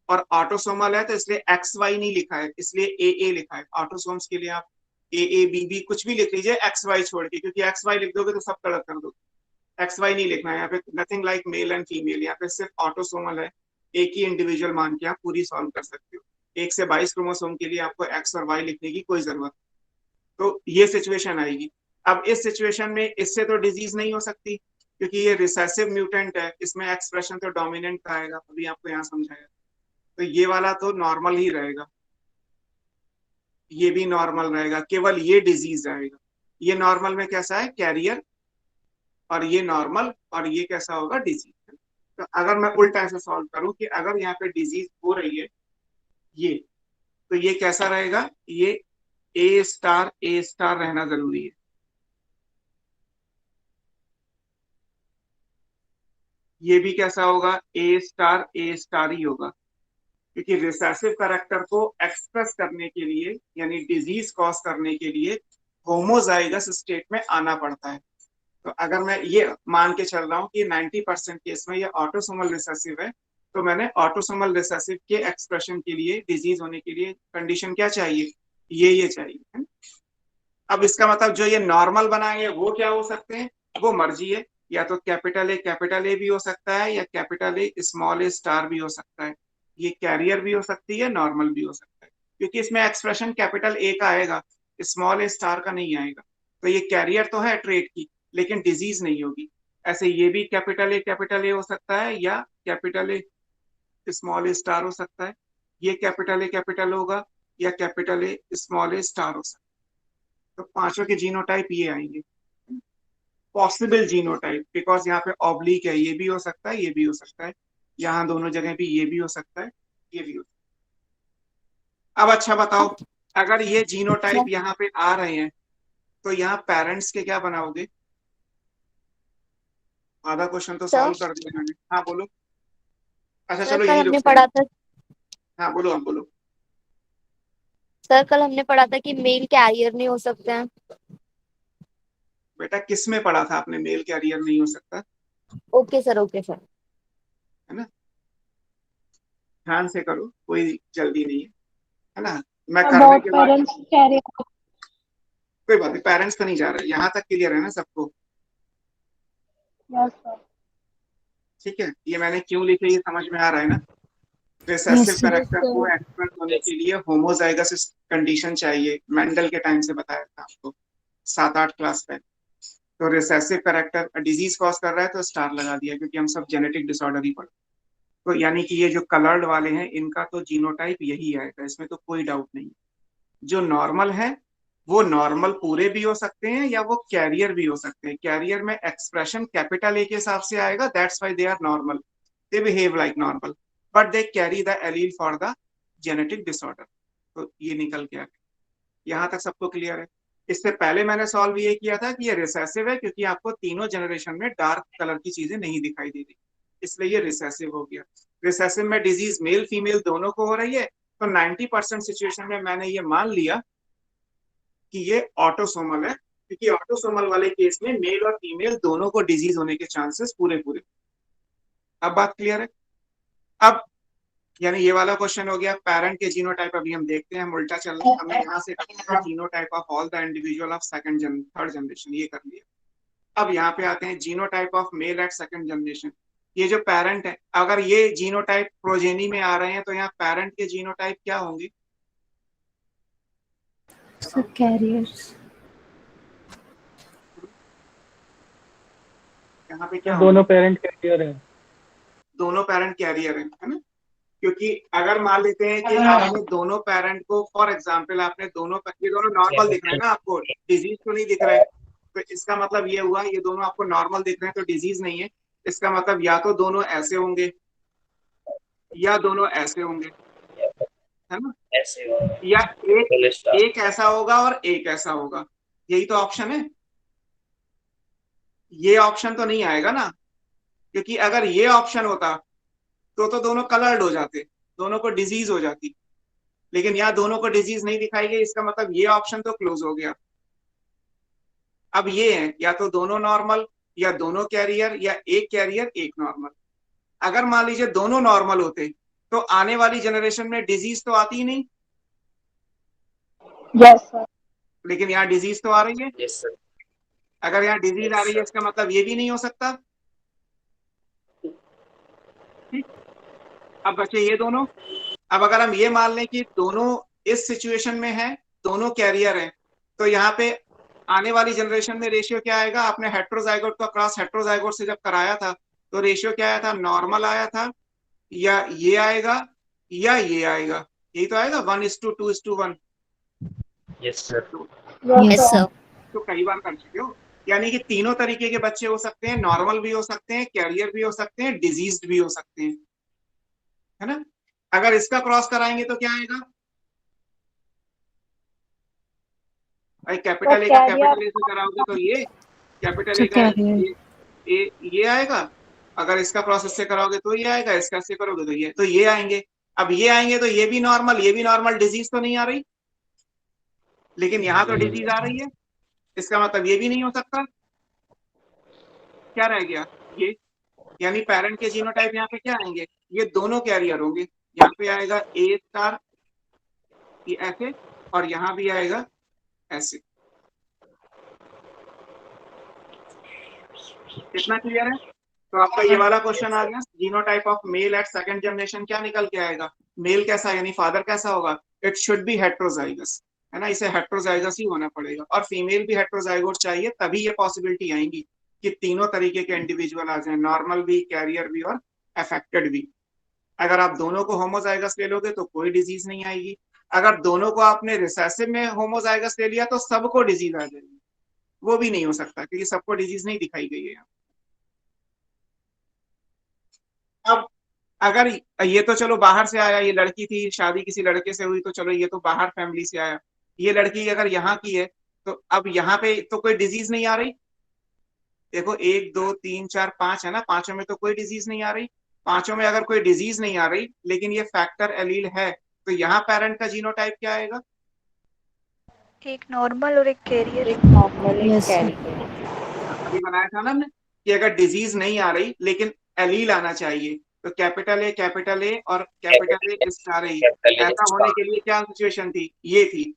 और ऑटोसोमल है तो इसलिए एक्स वाई नहीं लिखा है, इसलिए ए लिखा है। ऑटोसोम्स के लिए आप बी कुछ भी लिख लीजिए एक्स वाई छोड़ के, क्योंकि एक्स वाई लिख दोगे तो सब गलत कर दोगे। एक्स वाई नहीं लिखना है यहाँ पे, nothing like male and female, यहाँ पे सिर्फ ऑटोसोमल है। एक ही इंडिविजुअल मान के आप पूरी सॉल्व कर सकते हो। 1 से 22 क्रोमोसोम के लिए आपको एक्स और वाई लिखने की कोई जरूरत नहीं। तो ये सिचुएशन आएगी। अब इस सिचुएशन में इससे तो डिजीज नहीं हो सकती, क्योंकि ये रिसेसिव म्यूटेंट है, इसमें एक्सप्रेशन तो डोमिनेंट का आएगा, अभी आपको यहाँ समझाया। तो ये वाला तो नॉर्मल ही रहेगा, ये भी नॉर्मल रहेगा, केवल ये डिजीज आएगा। ये नॉर्मल में कैसा है, कैरियर, और ये नॉर्मल, और ये कैसा होगा, डिजीज। तो अगर मैं उल्टा ऐसे सॉल्व करूं कि अगर यहाँ पे डिजीज हो रही है ये, तो ये कैसा रहेगा, ये ए स्टार रहना जरूरी है। ये भी कैसा होगा, ए स्टार ही होगा, क्योंकि रिसेसिव करेक्टर को एक्सप्रेस करने के लिए, यानी डिजीज कॉज करने के लिए होमोजाइगस स्टेट में आना पड़ता है। तो अगर मैं ये मान के चल रहा हूँ कि 90% केस में ये ऑटोसोमल रिसेसिव है, तो मैंने ऑटोसोमल रिसेसिव के एक्सप्रेशन के लिए, डिजीज होने के लिए कंडीशन क्या चाहिए, ये चाहिए है? अब इसका मतलब जो ये नॉर्मल बनाएंगे वो क्या हो सकते हैं, वो मर्जी है, या तो कैपिटल ए भी हो सकता है, या capital A small A star भी हो सकता है, ये कैरियर भी हो सकती है, नॉर्मल भी हो सकता है, क्योंकि इसमें एक्सप्रेशन कैपिटल ए का आएगा, स्मॉल ए स्टार का नहीं आएगा। तो ये कैरियर तो है ट्रेट की, लेकिन डिजीज नहीं होगी। ऐसे ये भी कैपिटल ए हो सकता है, या capital A small A star हो सकता है, ये कैपिटल होगा, या capital A small A star हो सकता है। तो पांचों के जीनोटाइप ये आएंगे, पॉसिबल जीनोटाइप, बिकॉज यहाँ पे ऑब्लिक है, ये भी हो सकता है, ये भी हो सकता है, यहाँ दोनों जगह भी ये भी हो सकता है, ये भी हो सकता है। अब अच्छा बताओ, अगर ये जीनोटाइप यहाँ पे आ रहे हैं, तो यहाँ पेरेंट्स के क्या बनाओगे? आधा क्वेश्चन तो सॉल्व कर दिया मैंने। हाँ बोलो। अच्छा सर चलो कल यही हमने रुकते पढ़ा हैं। था हाँ बोलो, आप बोलो। सर कल हमने पढ़ा था कि मेल कैरियर नहीं हो सकते हैं। बेटा किस में पढ़ा था आपने, मेल कैरियर नहीं हो सकता? Okay sir, okay sir. है ना, ध्यान से करो, कोई जल्दी नहीं है ना। मैं करने बहुत के बाद, पेरेंट्स कह रहे हैं। कोई बात नहीं, पेरेंट्स तो नहीं जा रहे, यहाँ तक क्लियर है ना सबको? Yes sir. ठीक है, ये मैंने क्यों लिखे ये समझ में आ रहा है ना। रिसेसिव कैरेक्टर को एक्सप्रेस होने के लिए होमोजाइगस कंडीशन चाहिए, मेंडल के टाइम से बताया था आपको 7-8 क्लास पे। तो रिसेसिव कैरेक्टर डिजीज कॉज कर रहा है तो स्टार लगा दिया, क्योंकि हम सब जेनेटिक डिसऑर्डर ही पढ़। तो यानी कि ये जो कलर्ड वाले हैं इनका तो जीनोटाइप यही आएगा, इसमें तो कोई डाउट नहीं। जो नॉर्मल है वो नॉर्मल पूरे भी हो सकते हैं, या वो कैरियर भी हो सकते हैं। कैरियर में एक्सप्रेशन कैपिटल ए के हिसाब से आएगा, that's why they are normal, they behave like normal, but they carry the allele for the genetic disorder. तो ये निकल के आ गया। यहाँ तक सबको क्लियर है? इससे पहले मैंने सॉल्व ये किया था कि ये रिसेसिव है, क्योंकि आपको तीनों जनरेशन में डार्क कलर की चीजें नहीं दिखाई दे रही, इसलिए ये रिसेसिव हो गया। रिसेसिव में डिजीज मेल फीमेल दोनों को हो रही है, तो 90% सिचुएशन में मैंने ये मान लिया कि ये ऑटोसोमल है, क्योंकि ऑटोसोमल वाले केस में मेल और फीमेल दोनों को डिजीज होने के चांसेस पूरे पूरे। अब बात क्लियर है? अब यानी ये वाला क्वेश्चन हो गया। पेरेंट के जीनोटाइप अभी हम देखते हैं, हम उल्टा चल रहे हैं, हमने यहाँ से genotype of all the individual of third generation ये कर लिया। अब यहाँ पे आते हैं genotype of male at second generation. ये जो पेरेंट है, अगर ये जीनोटाइप प्रोजेनी में आ रहे हैं, तो यहाँ पेरेंट के जीनोटाइप क्या होंगे? कैरियर्स। यहाँ पे क्या दोनों होंगे? पेरेंट कैरियर है। दोनों पेरेंट कैरियर है ना? क्योंकि अगर मान लेते हैं कि आपने दोनों पेरेंट को, फॉर एग्जांपल आपने दोनों, ये दोनों नॉर्मल दिख रहे हैं ना आपको, डिजीज तो नहीं दिख रहा है, तो इसका मतलब ये हुआ ये दोनों आपको नॉर्मल दिख रहे हैं, तो डिजीज नहीं है। इसका मतलब या तो दोनों ऐसे होंगे या दोनों ऐसे होंगे, है ना? ऐसे या फुल स्टॉप। एक ऐसा होगा और एक ऐसा होगा, यही तो ऑप्शन है। ये ऑप्शन तो नहीं आएगा ना, क्योंकि अगर ये ऑप्शन होता तो दोनों कलर्ड हो जाते, दोनों को डिजीज हो जाती, लेकिन यहाँ दोनों को डिजीज नहीं दिखाई गई, इसका मतलब ये ऑप्शन तो क्लोज हो गया। अब ये है या तो दोनों नॉर्मल, या दोनों कैरियर, या एक कैरियर एक नॉर्मल। अगर मान लीजिए दोनों नॉर्मल होते, तो आने वाली जनरेशन में डिजीज तो आती ही नहीं, यस सर। लेकिन यहाँ डिजीज तो आ रही है। Yes sir. अगर यहाँ डिजीज आ रही है, इसका मतलब ये भी नहीं हो सकता। ठीक, अब बचे ये दोनों। अब अगर हम ये मान लें कि दोनों इस सिचुएशन में है, दोनों कैरियर हैं, तो यहाँ पे आने वाली जनरेशन में रेशियो क्या आएगा? आपने हेट्रोजाइगोट का क्रॉस हेट्रोजाइगोट से जब कराया था, तो रेशियो क्या आया था? नॉर्मल आया था, या ये आएगा या ये आएगा, यही तो आएगा 1:2:1। Yes sir. Yes sir. तो कई बार कर चुके हो, यानी कि तीनों तरीके के बच्चे हो सकते हैं, नॉर्मल भी हो सकते हैं, कैरियर भी हो सकते हैं, डिजीज्ड भी हो सकते हैं, है ना? अगर इसका क्रॉस कराएंगे तो क्या आएगा भाई? कैपिटल ए का कैपिटल ए से कराओगे तो ये कैपिटल ए का ये आएगा। अगर इसका क्रॉस इससे कराओगे तो ये आएगा, इसका इससे करोगे तो ये आएंगे। अब ये आएंगे तो ये भी नॉर्मल, डिजीज तो नहीं आ रही, लेकिन यहाँ तो डिजीज आ रही है, इसका मतलब ये भी नहीं हो सकता। क्या रह गया ये, यानी पेरेंट के जीनोटाइप यहाँ पे क्या आएंगे, ये दोनों कैरियर होंगे। यहाँ पे आएगा ए स्टार ये ऐसे, और यहाँ भी आएगा ऐसे। कितना क्लियर है? तो आपका ये वाला क्वेश्चन आ गया, genotype of male at second generation क्या निकल के आएगा, मेल कैसा यानी फादर कैसा होगा, इट शुड बी हेट्रोजाइगस, है ना, इसे हेट्रोजाइगस ही होना पड़ेगा, और फीमेल भी हेट्रोजाइगोट चाहिए, तभी ये पॉसिबिलिटी आएंगी कि तीनों तरीके के इंडिविजुअल आ जाए, नॉर्मल भी, कैरियर भी और अफेक्टेड भी। अगर आप दोनों को होमोजाइगस ले लोगे तो कोई डिजीज नहीं आएगी, अगर दोनों को आपने रिसेसिव में होमोजाइगस ले लिया तो सबको डिजीज आ जाएगी, वो भी नहीं हो सकता क्योंकि सबको डिजीज नहीं दिखाई गई है। अब अगर ये तो चलो बाहर से आया, ये लड़की थी, शादी किसी लड़के से हुई, तो चलो ये तो बाहर फैमिली से आया, ये लड़की अगर यहाँ की है तो अब यहाँ पे तो कोई डिजीज नहीं आ रही, देखो 1 2 3 4 5 है ना, पांचों में तो कोई डिजीज नहीं आ रही, पांचों में अगर कोई डिजीज नहीं आ रही लेकिन ये फैक्टर एलील है, तो यहाँ पेरेंट का जीनोटाइप क्या आएगा, एक नॉर्मल और एक कैरियर। Yes, sir. अभी बनाया था ना हमने कि अगर डिजीज नहीं आ रही लेकिन एलील आना चाहिए, तो कैपिटल ए और कैपिटल ए स्टार ए, ऐसा होने के लिए क्या सिचुएशन थी, ये थी,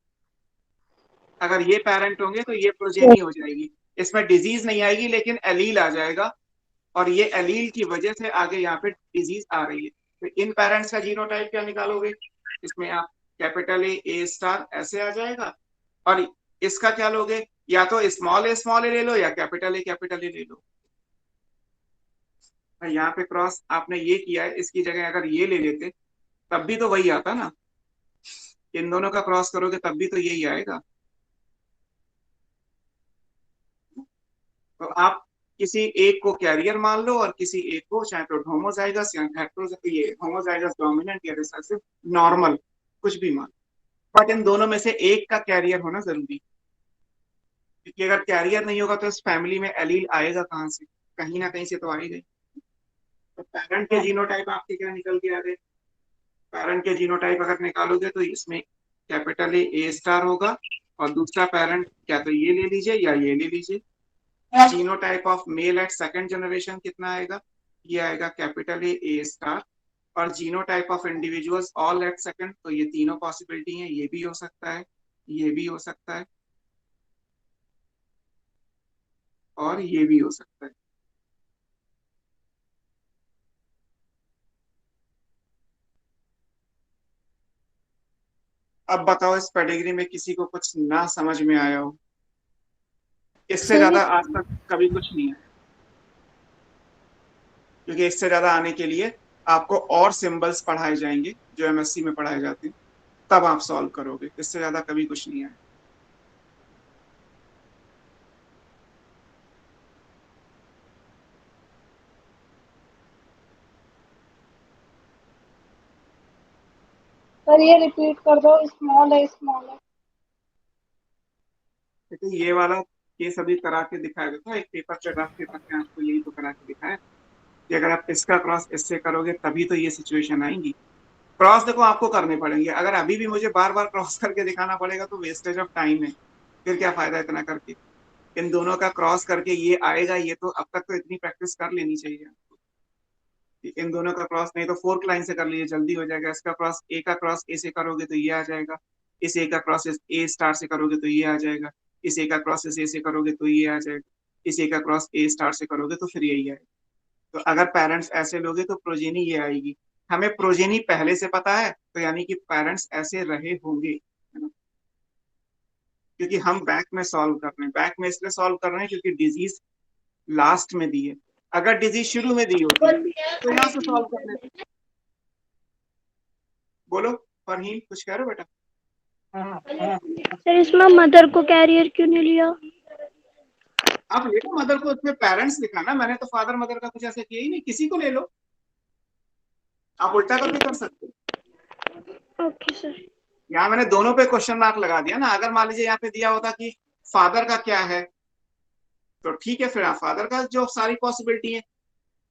अगर ये पेरेंट होंगे तो ये प्रोजेनी हो जाएगी, इसमें डिजीज नहीं आएगी लेकिन एलील आ जाएगा, और ये एलील की वजह से आगे यहाँ पे डिजीज आ रही है। तो इन पेरेंट्स का जीनोटाइप क्या निकालोगे, इसमें आप कैपिटल ए स्टार ऐसे आ जाएगा, और इसका क्या लोगे, या तो स्मॉल ए ले लो या कैपिटल ए ले लो। यहाँ पे क्रॉस आपने ये किया है, इसकी जगह अगर ये ले लेते तब भी तो वही आता ना, इन दोनों का क्रॉस करोगे तब भी तो यही आएगा। तो आप किसी एक को कैरियर मान लो और किसी एक को चाहे तो होमोजाइगस या ये होमोजाइगस डोमिनेंट या रिसेसिव नॉर्मल कुछ भी मान, बट इन दोनों में से एक का कैरियर होना जरूरी, क्योंकि अगर कैरियर नहीं होगा तो इस फैमिली में एलील आएगा कहाँ से, कहीं ना कहीं से तो आएगा। तो पेरेंट के जीनोटाइप आपके क्या निकल के आ गए, पेरेंट के जीनोटाइप अगर निकालोगे तो इसमें कैपिटल ए स्टार होगा, और दूसरा पेरेंट क्या तो ये ले लीजिए या ये ले लीजिए। Genotype of male at second generation कितना आएगा, ये आएगा कैपिटल ए स्टार, और genotype of individuals all at second, तो ये तीनों पॉसिबिलिटी है, ये भी हो सकता है, ये भी हो सकता है, और ये भी हो सकता है। अब बताओ इस पेडिग्री में किसी को कुछ ना समझ में आया हो, इससे ज्यादा आज तक कभी कुछ नहीं है, क्योंकि इससे ज्यादा आने के लिए आपको और सिंबल्स पढ़ाए जाएंगे जो एमएससी में पढ़ाए जाते हैं, तब आप सॉल्व करोगे, इससे ज्यादा कभी कुछ नहीं है। सर ये रिपीट कर दो, स्मॉल है स्मॉल है। देखिए ये वाला ये सभी करा के दिखाया था एक पेपर पे, रफ पेपर पे आपको यही तो करा के दिखाया कि अगर आप इसका क्रॉस इससे करोगे तभी तो ये सिचुएशन आएंगी। क्रॉस देखो आपको करने पड़ेंगे, अगर अभी भी मुझे बार बार क्रॉस करके दिखाना पड़ेगा तो वेस्टेज ऑफ टाइम है, फिर क्या फायदा इतना करके, इन दोनों का क्रॉस करके ये आएगा, ये तो अब तक तो इतनी प्रैक्टिस कर लेनी चाहिए आपको, इन दोनों का क्रॉस नहीं तो फोर्थ लाइन से कर लीजिए जल्दी हो जाएगा, इसका क्रॉस ए का क्रॉस ए से करोगे तो ये आ जाएगा, इस ए का क्रॉस ए स्टार से करोगे तो ये आ जाएगा, इस ए का क्रॉस इस ए से करोगे तो ये आ जाएगा, इस ए का क्रॉस ए स्टार से करोगे तो फिर यही आएगा। तो अगर पेरेंट्स ऐसे लोगे तो प्रोजेनी ये आएगी, हमें प्रोजेनी पहले से पता है तो यानी कि पेरेंट्स ऐसे रहे होंगे, है ना, क्योंकि हम बैक में सॉल्व कर रहे हैं, बैक में इसलिए सॉल्व कर रहे हैं क्योंकि डिजीज लास्ट में दी है, अगर डिजीज शुरू में दी होती तो यहाँ से सॉल्व कर लेते। बोलो फरहीन कुछ कह रहे हो बेटा। सर इसमें मदर को कैरियर क्यों नहीं लिया? आप ले लो मदर को, उसमें पेरेंट्स लिखा ना, मैंने तो फादर मदर का कुछ ऐसा किया ही नहीं, किसी को ले लो, आप उल्टा कर भी कर सकते हो। Okay sir. यहाँ मैंने दोनों पे क्वेश्चन मार्क लगा दिया ना, अगर मान लीजिए यहाँ पे दिया होता कि फादर का क्या है तो ठीक है, फिर फादर का जो सारी पॉसिबिलिटी है,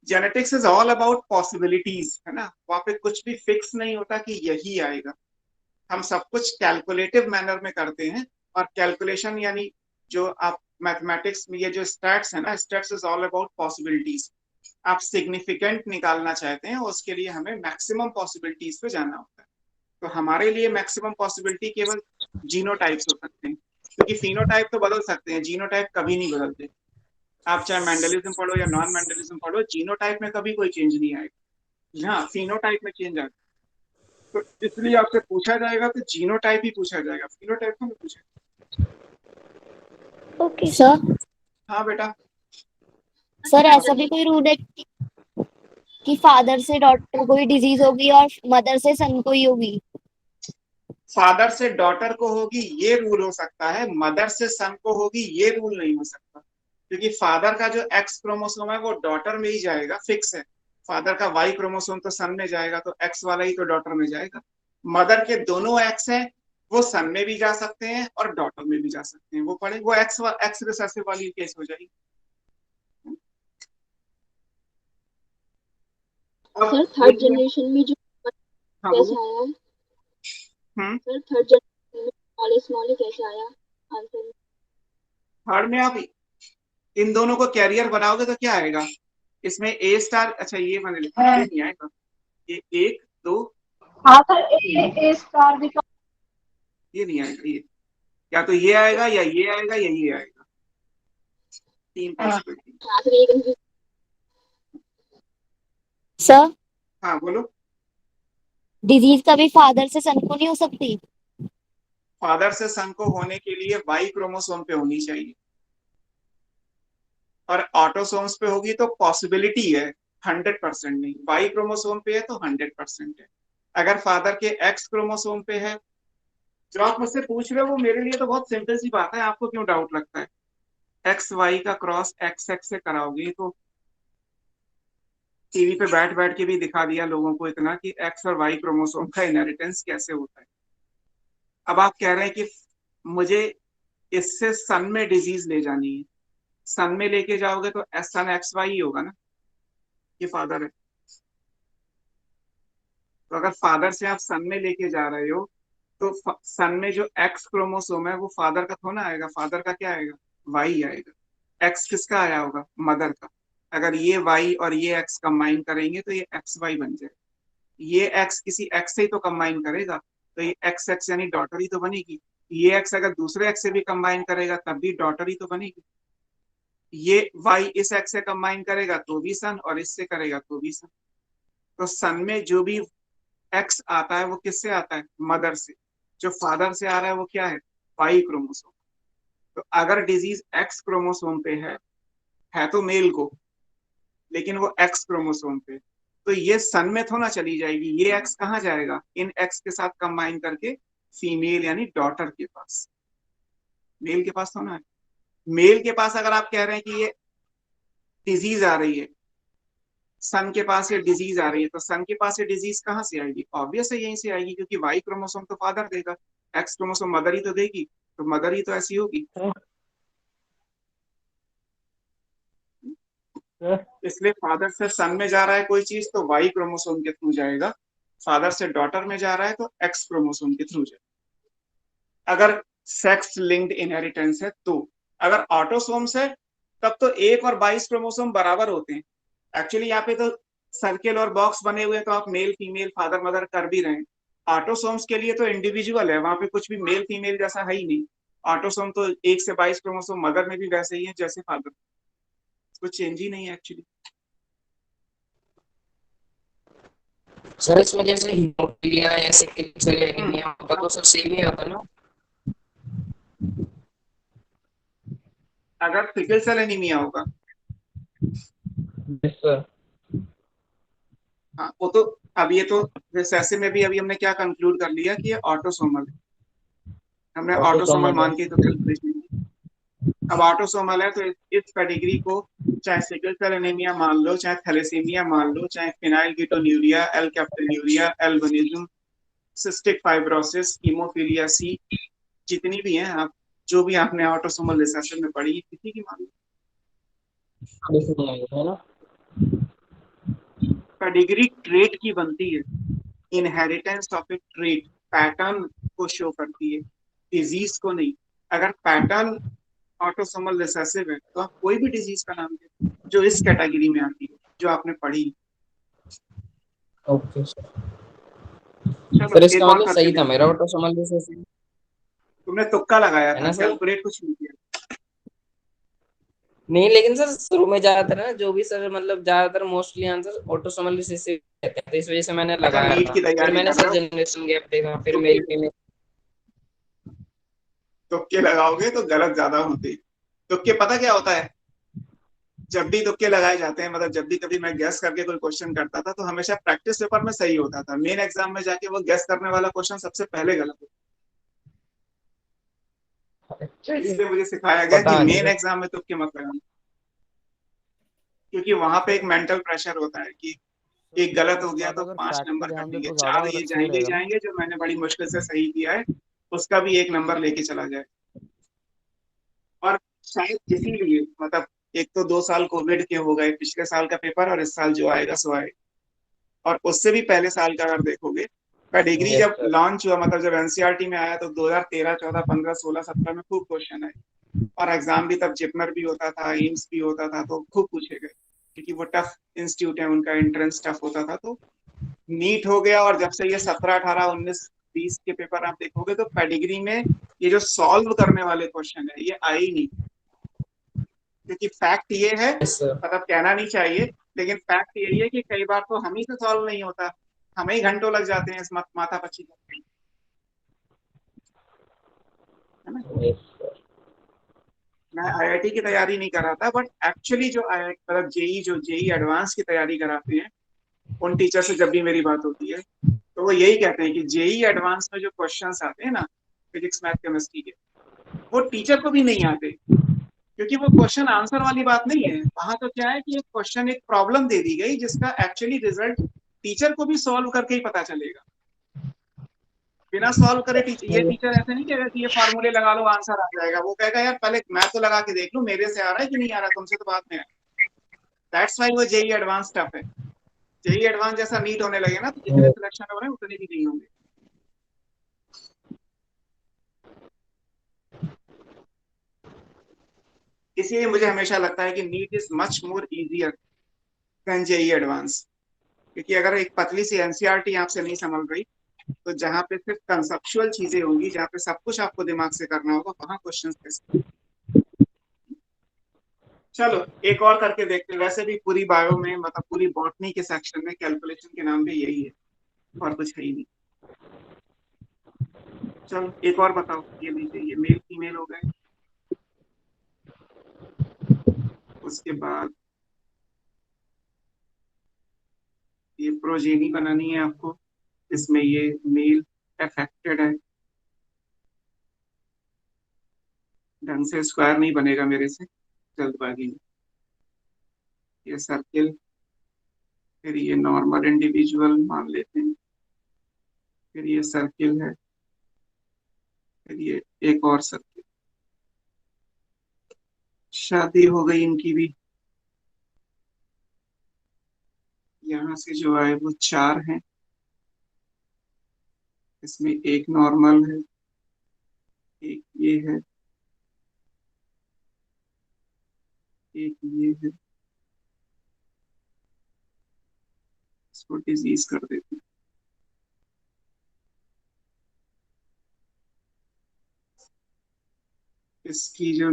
genetics is all about possibilities, है ना, वहां पे कुछ भी फिक्स नहीं होता कि यही आएगा, हम सब कुछ कैलकुलेटिव मैनर में करते हैं, और कैलकुलेशन यानी जो आप मैथमेटिक्स में ये जो स्टैट्स है ना, stats is all about possibilities. आप सिग्निफिकेंट निकालना चाहते हैं, उसके लिए हमें मैक्सिमम पॉसिबिलिटीज पे जाना होता है। तो हमारे लिए मैक्सिमम पॉसिबिलिटी केवल जीनोटाइप्स हो सकते हैं, क्योंकि फिनोटाइप तो बदल सकते हैं, जीनोटाइप कभी नहीं बदलते। आप चाहे मेंडलिज्म पढ़ो या नॉन मेंडलिज्म पढ़ो, जीनोटाइप में कभी कोई चेंज नहीं आएगा। हाँ, फिनोटाइप में चेंज आता है। तो इसलिए आपसे पूछा जाएगा तो जीनोटाइप ही पूछा जाएगा, फिनोटाइप तो नहीं पूछा। ओके सर हाँ बेटा। सर ऐसा भी कोई रूल है कि फादर से डॉटर को ही डिजीज होगी और मदर से सन को ही होगी? फादर से डॉटर को होगी ये रूल हो सकता है, मदर से सन को होगी ये रूल नहीं हो सकता, क्योंकि फादर का जो एक्स क्रोमोसोम है वो डॉटर में ही जाएगा, फिक्स है। फादर का वाई क्रोमोसोम तो सन में जाएगा, तो एक्स वाला ही तो डॉटर में जाएगा। मदर के दोनों एक्स हैं, वो सन में भी जा सकते हैं और डॉटर में भी जा सकते हैं। वो पढ़े, वो एक्स एक्स रिसेसिव वाली केस हो जाएगी। सर थर्ड जनरेशन में जो हाँ कैसे बोलो। आया है? हम्म। सर थर्ड जनरेशन में स्मॉल स्मॉल कैसे आया आंसर? थर्ड में आप इन दोनों को कैरियर बनाओगे तो क्या आएगा इसमें? ए स्टार, अच्छा ये मैंने लिखा, ये नहीं आएगा, ये एक दो, हाँ सर, ए स्टार भी ये नहीं आएगा। ये या तो ये आएगा या ये आएगा या ये आएगा, तीन पॉसिबिलिटी। हाँ सर एक सर हाँ बोलो। डिजीज कभी फादर से सन को नहीं हो सकती? फादर से सन को होने के लिए वाई क्रोमोसोम पे होनी चाहिए, और ऑटोसोम्स पे होगी तो पॉसिबिलिटी है, 100% नहीं। वाई क्रोमोसोम पे है तो 100% है। अगर फादर के एक्स क्रोमोसोम पे है, जो आप मुझसे पूछ रहे हो वो मेरे लिए तो बहुत सिंपल सी बात है, आपको क्यों डाउट लगता है? एक्स वाई का क्रॉस एक्स एक्स से कराओगे तो टीवी पे बैठ बैठ के भी दिखा दिया लोगों को इतना कि एक्स और वाई क्रोमोसोम का इनहेरिटेंस कैसे होता है। अब आप कह रहे हैं कि मुझे इससे सन में डिजीज ले जानी है, सन में लेके जाओगे तो सन एक्स वाई ही होगा ना, ये फादर है। तो अगर फादर से आप सन में लेके जा रहे हो तो सन में जो एक्स क्रोमोसोम है वो फादर का थोड़ा आएगा, फादर का क्या आएगा? वाई आएगा। एक्स किसका आया होगा? मदर का। अगर ये वाई और ये एक्स कंबाइन करेंगे तो ये एक्स वाई बन जाएगा। ये एक्स किसी एक्स से ही तो कंबाइन करेगा, तो ये एक्स एक्स यानी डॉटर ही तो बनेगी। ये एक्स अगर दूसरे एक्स से भी कंबाइन करेगा तब भी डॉटर ही तो बनेगी। ये वाई इस एक्स से कंबाइन करेगा तो भी सन, और इससे करेगा तो भी सन। तो सन में जो भी एक्स आता है वो किससे आता है? मदर से। जो फादर से आ रहा है वो क्या है? Y chromosome. तो अगर डिजीज एक्स क्रोमोसोम पे है तो मेल को, लेकिन वो एक्स क्रोमोसोम पे, तो ये सन में थोड़ा चली जाएगी। ये एक्स कहाँ जाएगा? इन एक्स के साथ कंबाइन करके फीमेल यानी डॉटर के पास। मेल के पास थोड़ा है। मेल के पास अगर आप कह रहे हैं कि ये डिजीज आ रही है, सन के पास ये डिजीज आ रही है, तो सन के पास ये डिजीज कहाँ से आएगी? ऑब्वियस है यहीं से आएगी, क्योंकि वाई क्रोमोसोम तो फादर देगा, एक्स क्रोमोसोम मदर ही तो देगी, तो मदर ही तो ऐसी होगी। इसलिए फादर से सन में जा रहा है कोई चीज तो वाई क्रोमोसोम के थ्रू जाएगा, फादर से डॉटर में जा रहा है तो एक्स क्रोमोसोम के थ्रू जाएगा। अगर सेक्स लिंक्ड इनहेरिटेंस है तो। अगर ऑटोसोम्स है तब तो 1 और 22 क्रोमोसोम बराबर होते हैं। एक्चुअली यहाँ पे तो सर्किल और बॉक्स बने हुए हैं, तो आप मेल फीमेल फादर मदर कर भी रहे हैं। ऑटोसोम्स के लिए तो इंडिविजुअल है, वहां पे कुछ भी मेल फीमेल जैसा है ही नहीं। ऑटोसोम तो 1 से 22 क्रोमोसोम मदर में भी वैसे ही है जैसे फादर, कुछ चेंज ही नहीं है एक्चुअली। सर इसमें जैसे हीमोफीलिया या सिकल सेल एनीमिया होगा तो सब सेम ही होगा ना? अगर सिकल सेल एनीमिया होगा, यस सर। हाँ वो तो, अब ये तो रिसेसिव में भी अभी हमने क्या कंक्लूड कर लिया कि ये ऑटोसोमल है। हमने ऑटोसोमल मान के तो कैलकुलेशन की। अब ऑटोसोमल है तो इस पेडिग्री को चाहे सिकल सेल एनीमिया मान लो, चाहे थैलेसीमिया मान लो, चाहे phenylketonuria, alkaptonuria, albinism, cystic fibrosis, haemophilia C, जितनी भी हैं आप, जो भी आपने ऑटोसोमल रिसेसिव में पढ़ी किसी की मान लो, है ना? पेडिग्री ट्रेट की बनती है, inheritance of A trait, pattern को शो करती है, डिजीज को नहीं। अगर पैटर्न ऑटोसोमल रिसेसिव है, तो आप कोई भी डिजीज का नाम दे जो इस कैटेगरी में आती है, जो आपने पढ़ी। Okay sir. चलो सर इसका एक और मतलब करके सही था देखते मेरा हैं। ऑटोसोमल रिसेसिव, तुमने तुक्का लगाया है था, ना सर? कैलकुलेट कुछ नहीं किया। नहीं लेकिन सर शुरू में ज्यादातर ना जो भी सर मतलब ज्यादातर मोस्टली आंसर ऑटोसोमल रिसेसिव रहते हैं, तो इस वजह से मैंने अच्छा, लगाया नीट था। की फिर तैयारी मैंने कर रहे सर हो? जनरेशन गैप देखा, फिर तुक्के मेल फीमेल। तुक्के लगाओगे तो गलत ज्यादा होते हैं। तुक्के पता क्या होता है, जब भी तुक्के लगाए जाते हैं, मतलब जब भी कभी मैं गैस करके कोई क्वेश्चन करता था तो हमेशा प्रैक्टिस पेपर में सही होता था, मेन एग्जाम में जाके वो गैस करने वाला क्वेश्चन सबसे पहले गलत होता है। चलिए, इसलिए मुझे सिखाया गया कि पता नहीं मेन सर। एग्जाम में तुक्के मत लगाना, क्योंकि वहां पे एक मेंटल प्रेशर होता है कि एक गलत हो इस गया बार तो अगर 5 फैक्ट पे नंबर ध्यान दे कटेंगे, तो ज्यादा 4 ये सही जाएंगे ही रहेगा ना। जाएंगे, जो मैंने बड़ी मुश्किल से सही किया है उसका भी 1 नंबर लेके चला जाए। और शायद इसीलिए मतलब एक तो 2 साल कोविड के हो गए, पिछले साल का पेपर और इस साल जो आएगा सो आएगा। और उससे भी पहले साल का अगर देखोगे, पेडिग्री यस जब सर। लॉन्च हुआ, मतलब जब एनसीईआरटी में आया तो 2013, 14, 15, 16, 17 में खूब क्वेश्चन आए। और एग्जाम भी तब जिपमर भी होता था, एम्स भी होता था, तो खूब पूछे गए, क्योंकि वो टफ इंस्टीट्यूट है, उनका एंट्रेंस टफ होता था। तो नीट हो गया, और जब से ये 17, 18, 19, 20 के पेपर आप देखोगे तो पेडिग्री में ये जो सॉल्व करने वाले क्वेश्चन है ये आए ही नहीं। क्योंकि फैक्ट ये है, यस सर। मतलब कहना नहीं चाहिए, लेकिन फैक्ट यही है कि कई बार तो हम ही से सॉल्व नहीं होता, हमें ही घंटों लग जाते हैं इस माथा पच्ची करने में, है ना। Yes sir. मैं आईआईटी की तैयारी नहीं कर रहा था, बट एक्चुअली जो आई मतलब जेई एडवांस की तैयारी कराते हैं, उन टीचर से जब भी मेरी बात होती है तो वो यही कहते हैं कि जेई एडवांस में जो क्वेश्चंस आते हैं ना, फिजिक्स मैथ केमिस्ट्री के, वो टीचर को भी नहीं आते। क्योंकि वो क्वेश्चन आंसर वाली बात नहीं है, वहां तो क्या है कि एक क्वेश्चन, एक प्रॉब्लम दे दी गई जिसका एक्चुअली रिजल्ट टीचर को भी सॉल्व करके ही पता चलेगा। बिना सॉल्व करे ये टीचर ऐसे नहीं कहेगा कि ये फार्मूले लगा लो आंसर आ जाएगा, वो कहेगा यार पहले मैं तो लगा के देख लूं मेरे से आ रहा है कि नहीं आ रहा, तुमसे तो बात में है। दैट्स वाई वो जेई एडवांस टफ है। जेई एडवांस जैसा नीट होने लगे ना तो जितने सिलेक्शन हो रहे हैं उतने भी नहीं होंगे। इसीलिए मुझे हमेशा लगता है कि NEET is much more easier than JEE advance. क्योंकि अगर एक पतली सी एनसीईआरटी आपसे नहीं संभल रही, तो जहाँ पे सिर्फ कंसेप्चुअल चीजें होंगी, जहाँ पे सब कुछ आपको दिमाग से करना होगा, वहां क्वेश्चन कैसे। चलो एक और करके देखते हैं। वैसे भी पूरी बायो में, मतलब पूरी बॉटनी के सेक्शन में कैलकुलेशन के नाम पे यही है, और कुछ है ही नहीं। चलो एक और बताओ, ये लीजिए, ये मेल फीमेल हो गए। उसके बाद ये प्रोजेनी बनानी है आपको, इसमें ये मेल अफेक्टेड है, ढंग से स्क्वायर नहीं बनेगा मेरे से जल्दबाजी में। ये सर्किल, फिर ये नॉर्मल इंडिविजुअल मान लेते हैं, फिर ये सर्किल है, फिर ये एक और सर्किल। शादी हो गई इनकी भी। यहाँ से जो आए वो 4 हैं, इसमें एक नॉर्मल है, एक ये है, एक ये है। इसको डिजीज कर देते हैं। इसकी जो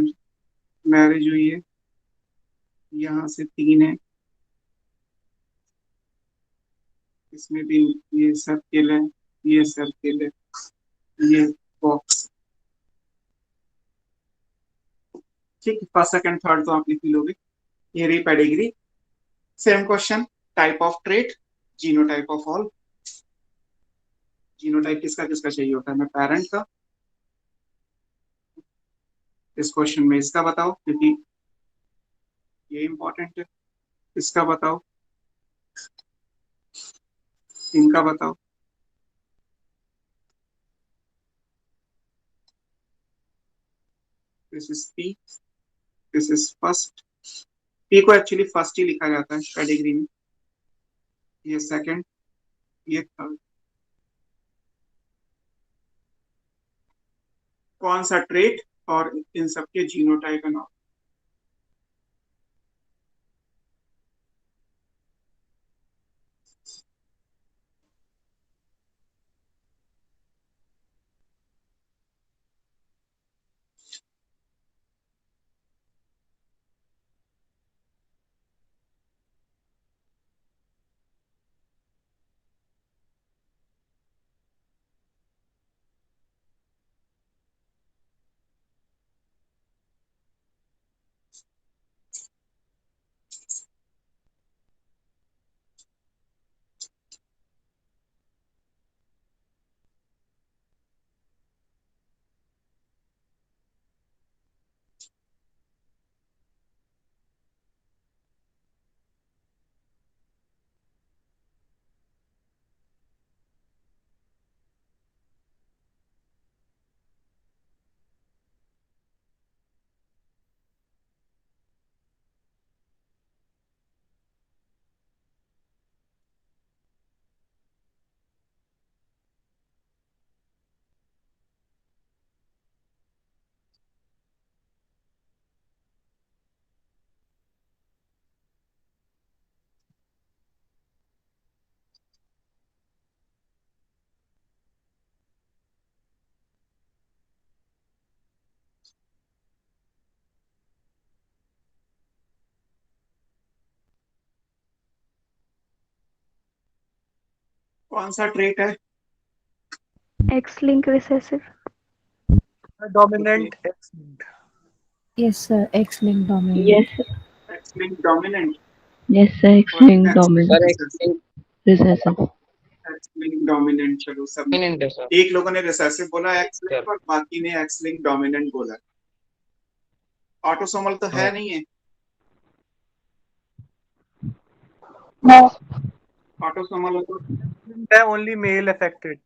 मैरिज हुई है, यहाँ से 3 है, इसमें भी ये सर्किल है, ये सर्किल है, ये बॉक्स। ठीक है, फर्स्ट सेकंड थर्ड तो आप लिख ही लोगे। ये रही pedigree. Same question, type of trait, genotype of all. Genotype किसका किसका चाहिए होता है, मैं पेरेंट का। इस क्वेश्चन में इसका बताओ, क्योंकि ये इंपॉर्टेंट है। इसका बताओ, इनका बताओ। This is P, this is first. P को एक्चुअली फर्स्ट ही लिखा जाता है पेडिग्री में, ये सेकंड, ये थर्ड। कौन सा ट्रेट और इन सबके जीनोटाइप एंड ऑल। कौन सा ट्रेट है? X link recessive. Dominant X linked. Yes, sir. X-linked dominant. Yes, sir. X link dominant Yes, sir. और X-linked dominant sir recessive. X link dominant. चलो सब डोमिनेंट है सर। एक लोगों ने रिसेसिव बोला एक्स लिंक और बाकी ने एक्स लिंक डोमिनेंट बोला। ऑटोसोमल तो है नहीं है? No. ऑटोसोमल हो तो है only male affected.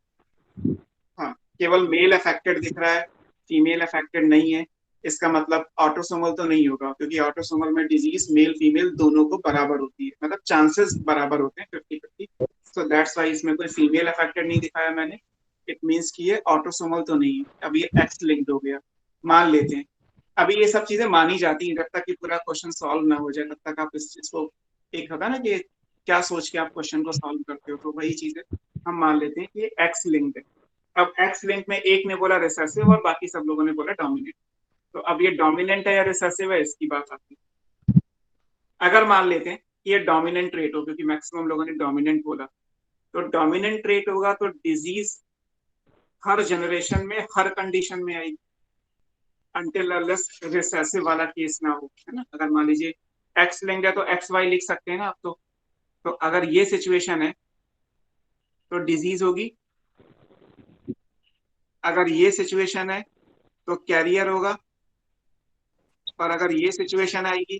हाँ, केवल मेल अफेक्टेड दिख रहा है, फीमेल अफेक्टेड नहीं है। इसका मतलब ऑटोसोमल तो नहीं होगा, क्योंकि ऑटोसोमल में डिजीज मेल फीमेल दोनों को बराबर होती है, मतलब चांसेस बराबर होते हैं 50-50। सो दैट्स वाई इसमें कोई फीमेल अफेक्टेड नहीं दिखाया मैंने। इट मीन्स कि ये ऑटोसोमल तो नहीं है। अब ये एक्स लिंक्ड हो गया, मान लेते हैं। अभी ये सब चीजें मानी जाती हैं, जब तक कि पूरा क्वेश्चन सॉल्व ना हो जाए तब तक आप इस चीज को, एक होता ना कि क्या सोच के आप क्वेश्चन को सॉल्व करते हो, तो वही चीजें हम मान लेते हैं कि ये एक्स लिंक्ड है। अब एक्स लिंक में एक ने बोला रिसेसिव और बाकी सब लोगों ने बोला डोमिनेंट। तो अब ये डोमिनेंट है या रिसेसिव है, इसकी बात आती है। अगर मान लेते हैं कि ये डोमिनेंट ट्रेट हो, क्योंकि मैक्सिमम लोगों ने डोमिनेंट बोला, तो डोमिनेंट ट्रेट होगा तो डिजीज हर जनरेशन में हर कंडीशन में आएगी, अनटिल अनलेस रिसेसिव वाला केस ना हो, है ना। अगर मान लीजिए एक्स लिंक है तो एक्स वाई लिख सकते हैं ना आप तो अगर ये सिचुएशन है तो डिजीज होगी, अगर ये सिचुएशन है तो कैरियर होगा, और अगर ये सिचुएशन आएगी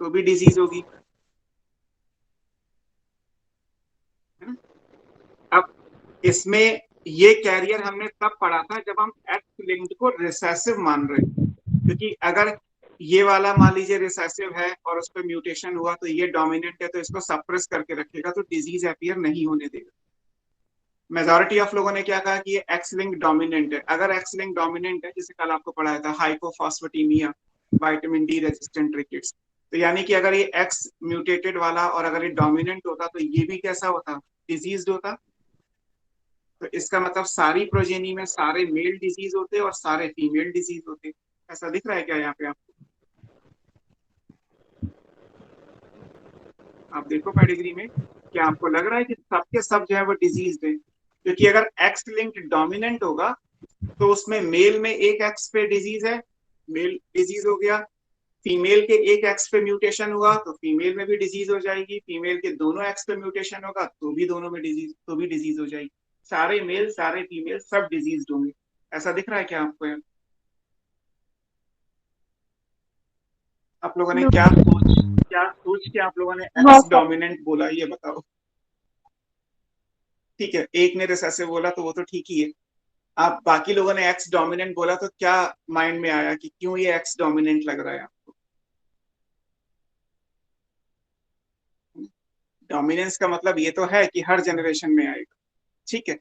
तो भी डिजीज होगी, है ना। अब इसमें ये कैरियर हमने तब पढ़ा था जब हम एक्स लिंक्ड को रिसेसिव मान रहे हैं, क्योंकि अगर ये वाला मान लीजिए रिसेसिव है और उस पर म्यूटेशन हुआ तो ये डोमिनेंट है, तो इसको सप्रेस करके रखेगा, तो डिजीज अपीयर नहीं होने देगा। मेजॉरिटी ऑफ लोगों ने क्या कहा कि ये एक्स लिंक डोमिनेंट है। अगर एक्स लिंक डोमिनेंट है, जैसे कल आपको पढ़ाया था हाइपोफॉस्फेटीमिया, विटामिन डी रेजिस्टेंट रिकेट्स, तो यानी कि अगर ये एक्स म्यूटेटेड वाला और अगर ये डोमिनेंट होता तो ये भी कैसा होता, डिजीज होता। तो इसका मतलब सारी प्रोजेनी में सारे मेल डिजीज होते और सारे फीमेल डिजीज होते। ऐसा दिख रहा है क्या यहाँ पे आपको? आप देखो पेडिग्री में, क्या आपको लग रहा है कि सबके सब जो है वो डिजीज है? क्योंकि अगर एक्स लिंक्ड डोमिनेंट होगा तो उसमें मेल में एक एक्स पे डिजीज है, मेल डिजीज हो गया। फीमेल के एक एक्स पे म्यूटेशन हुआ तो फीमेल में भी डिजीज हो जाएगी, फीमेल के दोनों एक्स पे म्यूटेशन होगा तो भी दोनों में डिजीज, तो भी डिजीज हो जाएगी। सारे मेल सारे फीमेल सब डिजीज होंगे। ऐसा दिख रहा है क्या आपको? आप लोगों ने क्या सोच के आप लोगों ने एक्स डोमिनेंट बोला, ये बताओ। ठीक है, एक ने रिसेसिव बोला तो वो तो ठीक ही है। आप बाकी लोगों ने एक्स डोमिनेंट बोला तो क्या माइंड में आया कि क्यों ये एक्स डोमिनेंट लग रहा है आपको? डोमिनेंस का मतलब ये तो है कि हर जनरेशन में आएगा, ठीक है,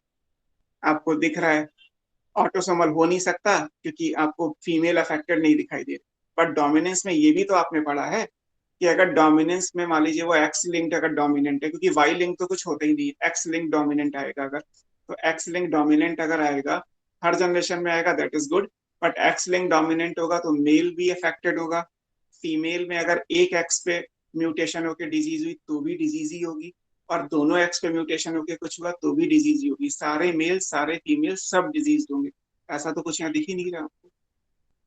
आपको दिख रहा है। ऑटोसोमल हो नहीं सकता क्योंकि आपको फीमेल अफेक्टेड नहीं दिखाई दे रही। बट डोमिनेंस में ये भी तो आपने पढ़ा है कि अगर डोमिनेंस में मान लीजिए वो एक्स लिंक्ड अगर डोमिनेंट है, क्योंकि वाई लिंक तो कुछ होता ही नहीं, एक्स लिंक डोमिनेंट आएगा अगर, तो एक्स लिंक डोमिनेंट अगर आएगा हर जनरेशन में आएगा, that is good. But x link dominant होगा तो मेल भी अफेक्टेड होगा। फीमेल में अगर एक एक्स पे म्यूटेशन होकर डिजीज हुई तो भी डिजीज ही होगी, और दोनों एक्स पे म्यूटेशन होकर कुछ हुआ तो भी डिजीज ही होगी। सारे मेल सारे फीमेल सब डिजीज होंगे। ऐसा तो कुछ यहाँ दिख ही नहीं रहा आपको।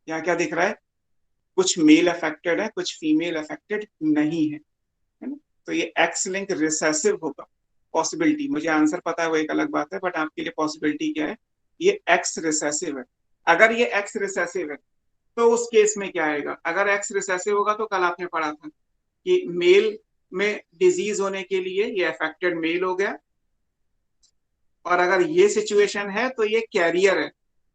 यहाँ क्या दिख रहा है? कुछ मेल अफेक्टेड है, कुछ फीमेल अफेक्टेड नहीं है ना? तो ये एक्स लिंक रिसेसिव होगा। पॉसिबिलिटी, मुझे आंसर पता है वो एक अलग बात है, बट आपके लिए पॉसिबिलिटी क्या है? ये एक्स रिसेसिव है। अगर ये एक्स रिसेसिव है तो उस केस में क्या आएगा? अगर एक्स रिसेसिव होगा तो कल आपने पढ़ा था कि मेल में डिजीज होने के लिए ये अफेक्टेड मेल हो गया, और अगर ये सिचुएशन है तो ये कैरियर है,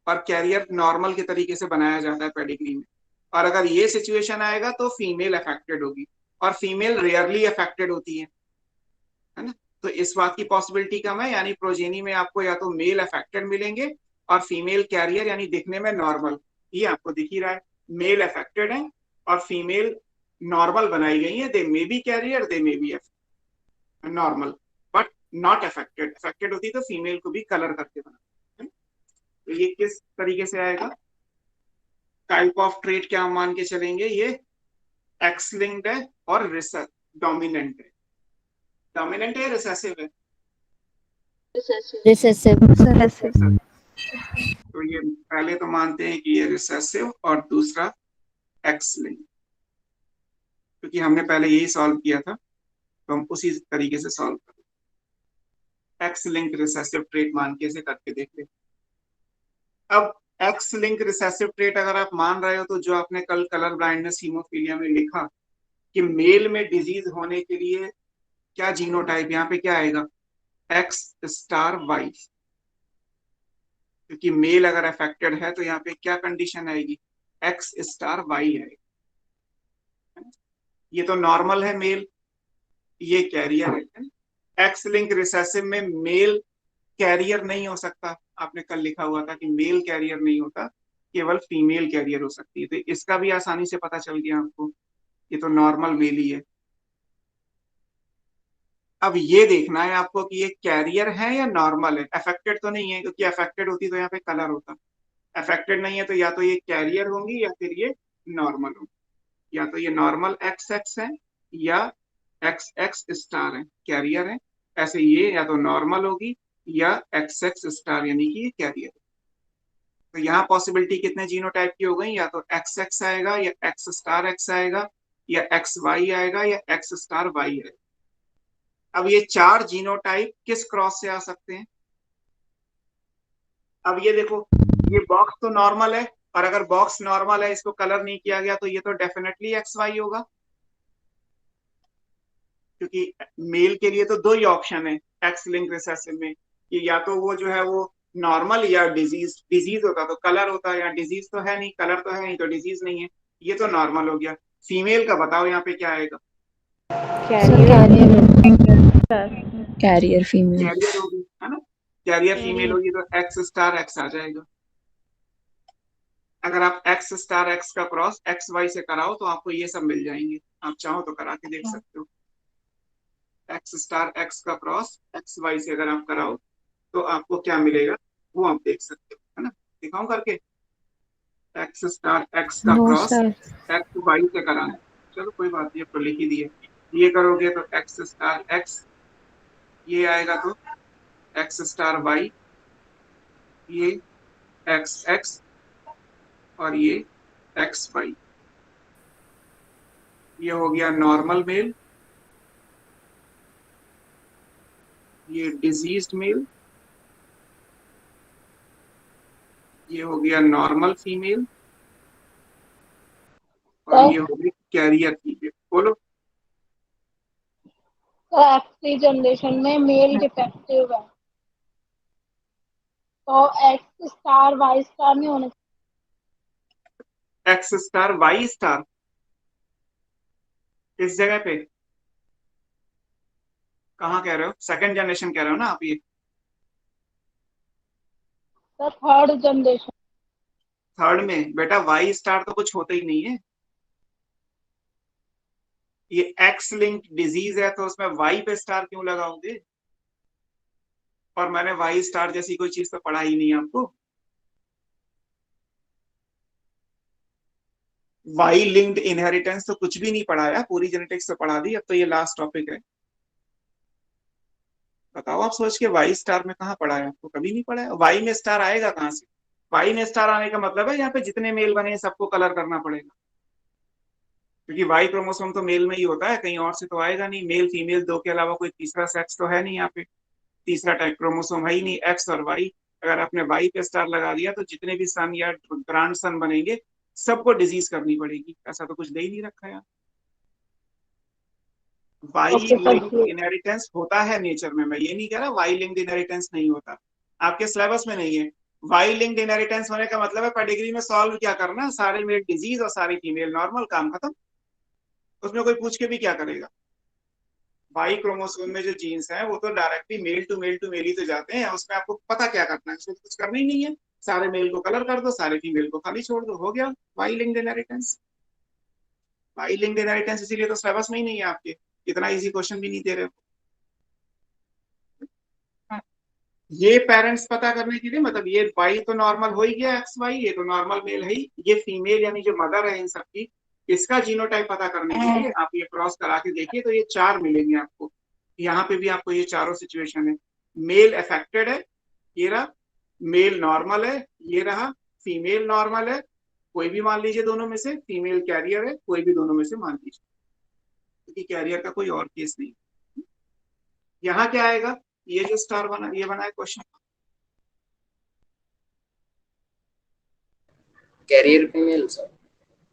और कैरियर नॉर्मल के तरीके से बनाया जाता है पेडिग्री में। और अगर ये सिचुएशन आएगा तो फीमेल अफेक्टेड होगी, और फीमेल रेयरली अफेक्टेड होती है ना? तो इस बात की पॉसिबिलिटी कम है, यानी प्रोजेनी में आपको या तो मेल अफेक्टेड मिलेंगे और फीमेल कैरियर, यानी दिखने में नॉर्मल। ये आपको दिख ही रहा है, मेल अफेक्टेड है और फीमेल नॉर्मल बनाई गई है। They may be carrier, they may be normal, but not affected. Affected होती तो फीमेल को भी कलर करके बना। तो ये किस तरीके से आएगा? टाइप ऑफ ट्रेट क्या मान के चलेंगे? ये एक्स लिंक्ड है और डोमिनेंट है। डोमिनेंट है, रिसेसिव है? रिसेसिव। Recessive. तो ये पहले तो मानते हैं कि ये रिसेसिव, और दूसरा एक्स लिंक, क्योंकि हमने पहले यही सॉल्व किया था तो हम उसी तरीके से सॉल्व करें। एक्स लिंक रिसेसिव ट्रेट मान के से करके देख ले। अब एक्स लिंक रिसेसिव ट्रेट अगर आप मान रहे हो तो जो आपने कल कलर ब्लाइंडनेस हीमोफीलिया में लिखा कि मेल में डिजीज होने के लिए क्या जीनोटाइप, यहाँ पे क्या आएगा? X star Y. क्योंकि मेल अगर अफेक्टेड है तो यहाँ पे क्या कंडीशन आएगी? एक्स स्टार वाई आएगी। ये तो नॉर्मल है मेल, ये कैरियर है। एक्स लिंक रिसेसिव में मेल कैरियर नहीं हो सकता, आपने कल लिखा हुआ था कि मेल कैरियर नहीं होता, केवल फीमेल कैरियर हो सकती है। तो इसका भी आसानी से पता चल गया आपको, ये तो नॉर्मल मेल ही है। अब ये देखना है आपको कि ये कैरियर है या नॉर्मल है। अफेक्टेड तो नहीं है, क्योंकि अफेक्टेड होती तो यहाँ पे कलर होता। अफेक्टेड नहीं है तो या तो ये कैरियर होंगी या फिर ये नॉर्मल होंगी। या तो ये नॉर्मल एक्स एक्स है या एक्स एक्स स्टार है, कैरियर है। ऐसे ये या तो नॉर्मल होगी या एक्स एक्स स्टार, यानी कि ये कैरियर है। तो यहाँ पॉसिबिलिटी कितने जीनोटाइप की हो गई? या तो एक्स एक्स आएगा, या एक्स स्टार एक्स आएगा, या एक्स वाई आएगा, या एक्स स्टार वाई आएगा। अब ये चार जीनोटाइप किस क्रॉस से आ सकते हैं? अब ये देखो, ये बॉक्स तो नॉर्मल है, और अगर बॉक्स नॉर्मल है, इसको कलर नहीं किया गया, तो ये तो डेफिनेटली एक्स वाई होगा, क्योंकि मेल के लिए तो दो ही ऑप्शन है एक्स लिंक रिसेसिव में, कि या तो वो जो है वो नॉर्मल या डिजीज। डिजीज होता तो कलर होता, या डिजीज तो है नहीं, कलर तो है नहीं, तो डिजीज नहीं है। ये तो नॉर्मल हो गया। फीमेल का बताओ यहाँ पे क्या आएगा? Carrier female. कैरियर होगी, है ना? कैरियर फीमेल होगी तो एक्स स्टार एक्स आ जाएगा। अगर आप एक्स स्टार एक्स का क्रॉस एक्स वाई से कराओ तो आपको ये सब मिल जाएंगे। आप चाहो तो करा के देख सकते हो। एक्स स्टार एक्स का क्रॉस एक्स वाई से अगर आप कराओ तो आपको क्या मिलेगा वो आप देख सकते हो, है ना? दिखाऊं करके? एक्स स्टार एक्स का no cross sir. X Y से कराना है। चलो कोई बात नहीं, अब तो लिख ही दिए। ये करोगे तो एक्स स्टार एक्स, ये आएगा तो एक्स स्टार वाई, ये एक्स एक्स, और ये एक्स वाई। ये हो गया नॉर्मल मेल, ये डिजीज्ड मेल, ये हो गया नॉर्मल फीमेल, और ये हो गई कैरियर फीमेल। बोलो। एक्स जनरेशन में मेल डिफेक्टिव है तो एक्स स्टार वाई स्टार नहीं होने एक्स स्टार वाई स्टार इस जगह पे कहाँ कह रहे हो? सेकंड जनरेशन कह रहे हो ना आप? ये द थर्ड जनरेशन। थर्ड में बेटा वाई स्टार तो कुछ होता ही नहीं है, ये एक्स लिंक्ड डिजीज है तो उसमें वाई पे स्टार क्यों लगाओगे? और मैंने वाई स्टार जैसी कोई चीज तो पढ़ा ही नहीं आपको। वाई लिंक्ड इनहेरिटेंस तो कुछ भी नहीं पढ़ाया, पूरी जेनेटिक्स तो पढ़ा दी, अब तो ये लास्ट टॉपिक है। बताओ आप सोच के, वाई स्टार में कहाँ पढ़ा है आपको? कभी नहीं पढ़ा है। वाई में स्टार आएगा कहाँ से? वाई में स्टार आने का मतलब है यहाँ पे जितने मेल बने सबको कलर करना पड़ेगा, क्योंकि वाई क्रोमोसोम तो मेल में ही होता है, कहीं और से तो आएगा नहीं। मेल फीमेल दो के अलावा कोई तीसरा सेक्स तो है नहीं यहाँ पे, तीसरा टाइप क्रोमोसोम है ही नहीं, एक्स और वाई। अगर आपने वाई पे स्टार लगा दिया तो जितने भी सन या ग्रांड सन बनेंगे सबको डिजीज करनी पड़ेगी, ऐसा तो कुछ दे ही नहीं रखा है। वाई लिंक्ड इनहेरिटेंस होता है नेचर में, मैं ये नहीं कह रहा वाई लिंक्ड इनहेरिटेंस नहीं होता, आपके सिलेबस में नहीं है। वाई लिंक्ड इनहेरिटेंस होने का मतलब है पेडिग्री में सॉल्व क्या करना, सारे मेल डिजीज और सारी फीमेल नॉर्मल, काम खत्म। उसमें कोई पूछ के भी क्या करेगा? वाई क्रोमोसोम में जो जीन्स हैं वो तो डायरेक्टली मेल टू मेल ही तो जाते हैं, उसमें आपको पता क्या करना है, उसमें कुछ करना ही नहीं है। सारे मेल को कलर कर दो, सारे फीमेल को खाली छोड़ दो, हो गया Y linked inheritance. Y linked inheritance इसीलिए तो सिलेबस में ही नहीं है आपके, इतना इजी क्वेश्चन भी नहीं दे रहे हो। ये पेरेंट्स पता करने के लिए, मतलब ये वाई तो नॉर्मल हो ही गया, एक्स वाई ये तो नॉर्मल मेल है ही, ये फीमेल यानी जो मदर है इन सबकी, इसका जीनोटाइप पता करने के लिए आप ये क्रॉस करा के देखिए तो ये चार मिलेंगे आपको। यहाँ पे भी आपको ये चारों सिचुएशन है, मेल अफेक्टेड है ये रहा, मेल नॉर्मल है ये रहा, फीमेल नॉर्मल है कोई भी मान लीजिए दोनों में से, फीमेल कैरियर है कोई भी दोनों में से मान लीजिए, क्योंकि कैरियर का कोई और केस नहीं। यहाँ क्या आएगा, ये जो स्टार बना ये बना है question, carrier female sir.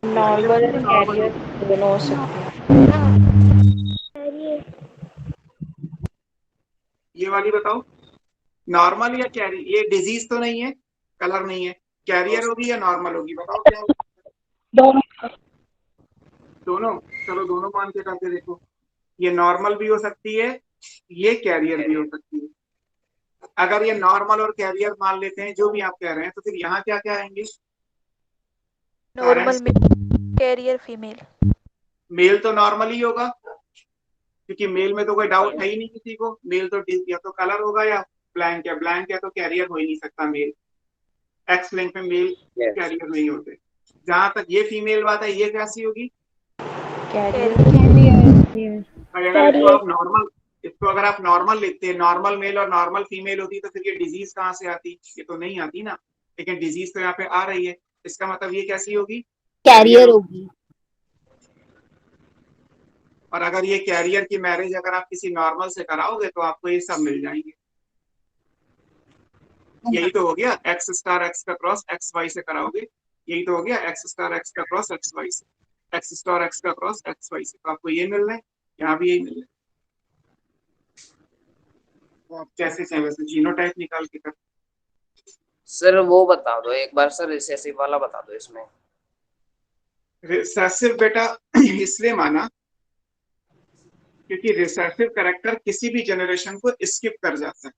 Normal और कैरियर दोनों हो सकते हैं। ये वाली बताओ, नॉर्मल या कैरियर? ये डिजीज तो नहीं है, कलर नहीं है, कैरियर होगी या नॉर्मल होगी? बताओ क्या होगी? दोनों। दोनों, चलो दोनों मान के करके देखो, ये नॉर्मल भी हो सकती है, ये कैरियर भी हो सकती है। अगर ये नॉर्मल और कैरियर मान लेते हैं जो भी आप कह रहे हैं, तो फिर यहाँ क्या क्या आएंगे? Normal carrier female. मेल तो नॉर्मल ही होगा, क्योंकि मेल में तो कोई डाउट है ही नहीं किसी को, मेल तो या तो कलर होगा या ब्लैंक है, ब्लैंक है तो कैरियर हो ही नहीं सकता मेल, एक्स लिंक में मेल कैरियर नहीं होते। जहां तक ये फीमेल बात है, ये कैसी होगी? अगर इसको अगर आप नॉर्मल लिखते हैं, नॉर्मल मेल और नॉर्मल फीमेल होती तो फिर ये डिजीज कहाँ से आती? ये तो नहीं आती ना, लेकिन डिजीज तो यहाँ पे आ रही है, इसका मतलब ये कैसी होगी? कैरियर होगी। और अगर ये कैरियर की मैरिज अगर आप किसी नॉर्मल से कराओगे तो आपको ये सब मिल जाएंगे। यही तो हो गया, एक्स स्टार एक्स का क्रॉस एक्स वाई से कराओगे, यही तो हो गया एक्स स्टार एक्स का क्रॉस एक्स वाई से, एक्स स्टार एक्स का क्रॉस एक्स वाई से, तो आपको ये मिल रहा है, यहाँ भी यही मिल रहा है। तो आप कैसे चाहे वैसे जीनोटाइप निकाल के कर। सर वो बता दो एक बार सर, रिसेसिव वाला बता दो इसमें। रिसेसिव बेटा इसलिए माना क्योंकि रिसेसिव कैरेक्टर किसी भी जनरेशन को स्किप कर जाता है।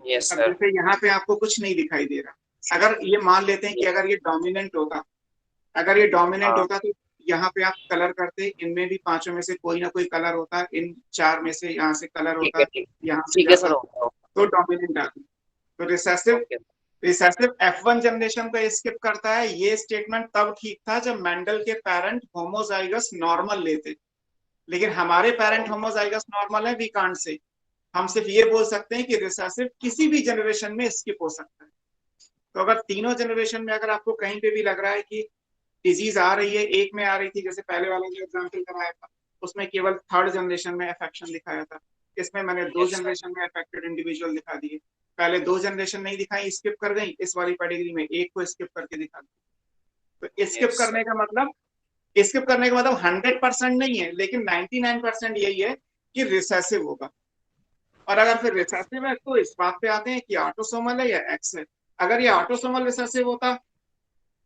यस अब सर। जैसे यहाँ पे आपको कुछ नहीं दिखाई दे रहा, अगर ये मान लेते हैं कि अगर ये डोमिनेंट होता, अगर ये डोमिनेंट होता तो यहाँ पे आप कलर करते, इनमें भी पांचों में से कोई ना कोई कलर होता, इन चार में से यहाँ से कलर होता, यहाँ से जाता तो डोमिनेंट आती। तो रिसेसिव F1 जनरेशन को स्किप करता है, ये स्टेटमेंट तब ठीक था जब मेंडल के पेरेंट होमोजाइगस नॉर्मल लेते, लेकिन हमारे पेरेंट होमोजाइगस नॉर्मल है, वी कांट से, हम सिर्फ ये बोल सकते हैं कि रिसेसिव किसी भी जनरेशन में स्किप हो सकता है। तो अगर तीनों जनरेशन में अगर आपको कहीं पे भी लग रहा है कि डिजीज आ रही है, एक में आ रही थी जैसे पहले वाला जो एग्जाम्पल कराया था उसमें केवल थर्ड जनरेशन में अफेक्शन दिखाया था, इसमें मैंने दो जनरेशन में अफेक्टेड इंडिविजुअल दिखा दिए, पहले दो जनरेशन नहीं दिखाई स्किप कर गई, इस वाली पेडिग्री में एक को स्किप करके दिखा दी। तो स्किप करने का मतलब 100% नहीं है, लेकिन 99% यही है कि रिसेसिव होगा। और अगर फिर रिसेसिव है तो इस बात पे आते हैं कि ऑटोसोमल है या एक्स है। अगर ये ऑटोसोमल रिसेसिव होता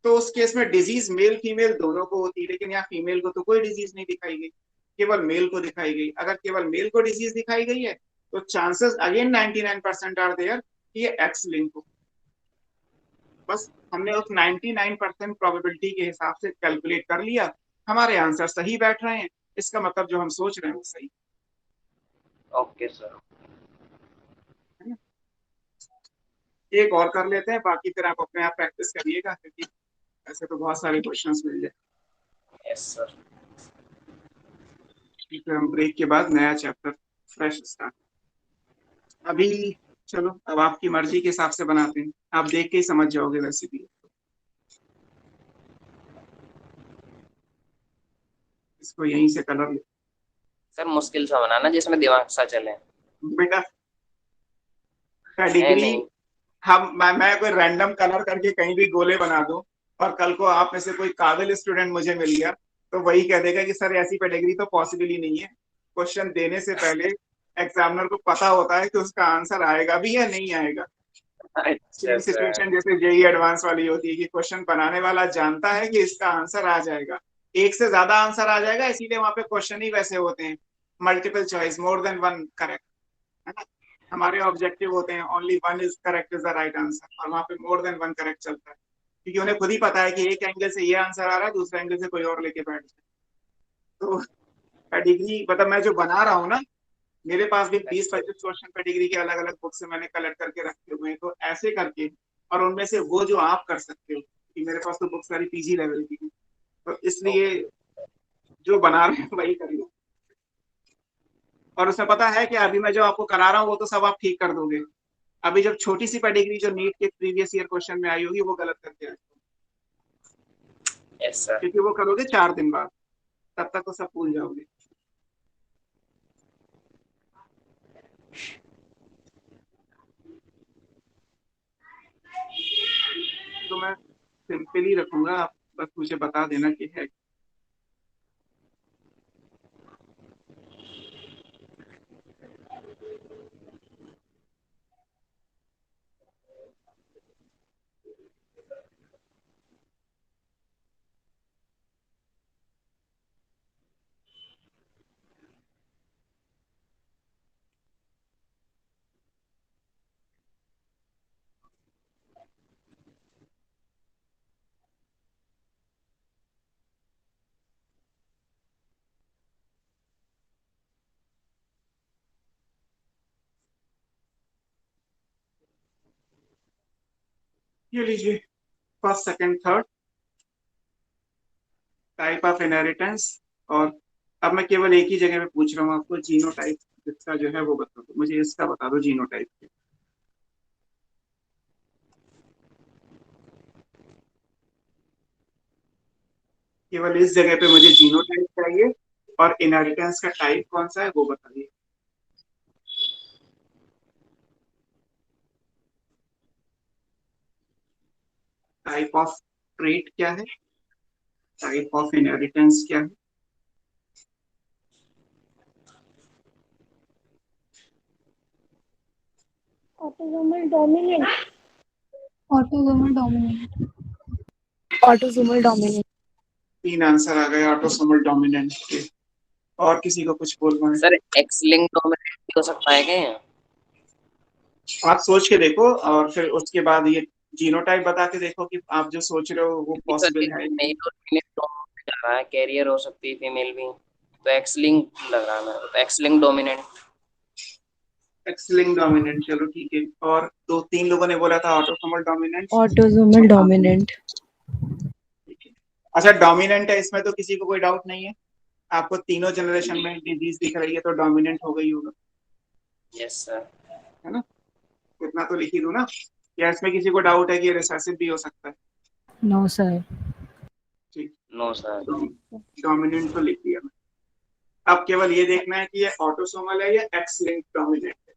तो उस केस में डिजीज मेल फीमेल दोनों को होती, लेकिन यहाँ फीमेल को तो कोई डिजीज नहीं दिखाई गई, केवल मेल को दिखाई गई। अगर केवल मेल को डिजीज दिखाई गई है तो चांसेस अगेन 99% आर देयर कि ये एक्स लिंक हो। बस हमने उस 99% प्रोबेबिलिटी के हिसाब से कैलकुलेट कर लिया, हमारे आंसर सही बैठ रहे हैं, इसका मतलब जो हम सोच रहे हैं वो सही ओके सर। है ना। एक और कर लेते हैं, बाकी फिर आप अपने आप प्रैक्टिस करिएगा, क्योंकि ऐसे तो बहुत सारे क्वेश्चंस मिल जाए। Yes sir. फिर हम ब्रेक के बाद नया चैप्टर फ्रेश स्टार्ट। अभी चलो, अब आपकी मर्जी के हिसाब से बनाते हैं, आप देख के ही समझ जाओगे वैसे भी। इसको यहीं से कलर ले सर मुश्किल सा बनाना जिसमें दिमाग सा चले। बेटा। है पेडिग्री नहीं। मैं कोई रैंडम कलर करके कहीं भी गोले बना दूं, और कल को आप में से कोई काबिल स्टूडेंट मुझे मिल गया, तो वही कह देगा कि सर ऐसी पेडिग्री तो पॉसिबल ही नहीं है। क्वेश्चन देने से पहले एग्जामिनर को पता होता है कि उसका आंसर आएगा भी या नहीं आएगा। अच्छा सेम सर। सिचुएशन जैसे जेई एडवांस वाली होती है कि क्वेश्चन बनाने वाला जानता है कि इसका आंसर आ जाएगा, एक से ज्यादा आंसर आ जाएगा, इसीलिए वहां पे क्वेश्चन ही वैसे होते हैं, multiple choice, more than one correct, है ना। हमारे ऑब्जेक्टिव होते हैं only one is correct, is the right answer, और वहां पे मोर देन वन करेक्ट चलता है, क्योंकि उन्हें खुद ही पता है कि एक एंगल से ये आंसर आ रहा है, दूसरे एंगल से कोई और लेके बैठ जाए। तो डिग्री मतलब मैं जो बना रहा हूँ ना, मेरे पास भी 20-25 क्वेश्चन पे डिग्री के अलग अलग बुक से मैंने कलेक्ट करके रखे हुए हैं, तो ऐसे करके, और उनमें से वो जो आप कर सकते हो, कि मेरे पास तो बुक सारी पीजी लेवल की है, तो इसलिए जो बना रहे हैं वही करिए। और उसमें पता है कि अभी मैं जो आपको करा रहा हूँ वो तो सब आप ठीक कर दोगे, अभी जब छोटी सी पेडिग्री जो नीट के प्रीवियस ईयर क्वेश्चन में आई होगी वो गलत करके आए, यस सर। क्योंकि वो करोगे 4 दिन बाद, तब तक तो सब भूल जाओगे। तो मैं सिंपल ही रखूंगा, आप बस मुझे बता देना कि है। ये लीजिए, first second third, type of inheritance, और अब मैं केवल एक ही जगह पे पूछ रहा हूँ आपको, जीनोटाइप इसका जो है वो बता दो मुझे, इसका बता दो जीनोटाइप। केवल इस जगह पे मुझे जीनोटाइप चाहिए, और इनहेरिटेंस का टाइप कौन सा है वो बताइए। टाइप ऑफ ट्रेट क्या है, टाइप ऑफ इनहेरिटेंस क्या है। Autosomal dominant. Autosomal dominant. Autosomal dominant. 3 answer आ गए ऑटोसोमल डोमिनेंट के। और किसी को कुछ बोलना है? सर एक्स लिंक डोमिनेंट भी हो सकता है क्या ये? आप सोच के देखो, और फिर उसके बाद ये जीनोटाइप बता के देखो कि आप जो सोच रहे हो वो क्योंकि सर पॉसिबल है। मेल और फीमेल दोनों में जा रहा है, कैरियर हो सकती है फीमेल भी, तो एक्स लिंक लग रहा है मेरे को, तो x link dominant. X link dominant, चलो ठीक है। और 2-3 लोगों ने बोला था ऑटोसोमल डोमिनेंट। Autosomal dominant. ठीक है। अच्छा, डोमिनेंट है इसमें तो किसी को कोई डाउट नहीं है? आपको तीनों जनरेशन में डिजीज दिख रही है तो डोमिनेंट हो गई होगा, यस सर। है ना। इतना तो लिख ही दूं ना, या इसमें किसी को डाउट है कि रिसेसिव भी हो सकता है? No sir. ठीक, नो सर। डोमिनेंट तो लिख दिया मैं। अब केवल ये देखना है कि ये ऑटोसोमल है या एक्स लिंक डोमिनेंट है।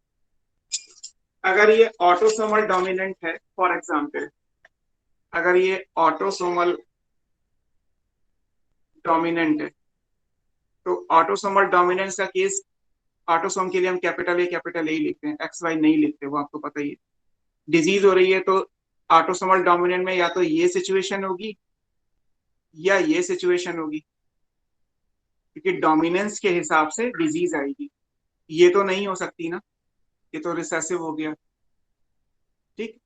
अगर ये ऑटोसोमल डोमिनेंट है, फॉर एग्जांपल अगर ये ऑटोसोमल डोमिनेंट है, तो ऑटोसोमल डोमिनेंस का केस, ऑटोसोम के लिए हम कैपिटल ए लिखते हैं, एक्स वाई नहीं लिखते, वो आपको पता ही है। डिजीज हो रही है तो ऑटोसोमल डोमिनेंट में या तो ये सिचुएशन होगी या ये सिचुएशन होगी, क्योंकि डोमिनेंस के हिसाब से डिजीज आएगी। ये तो नहीं हो सकती ना, ये तो रिसेसिव हो गया। ठीक,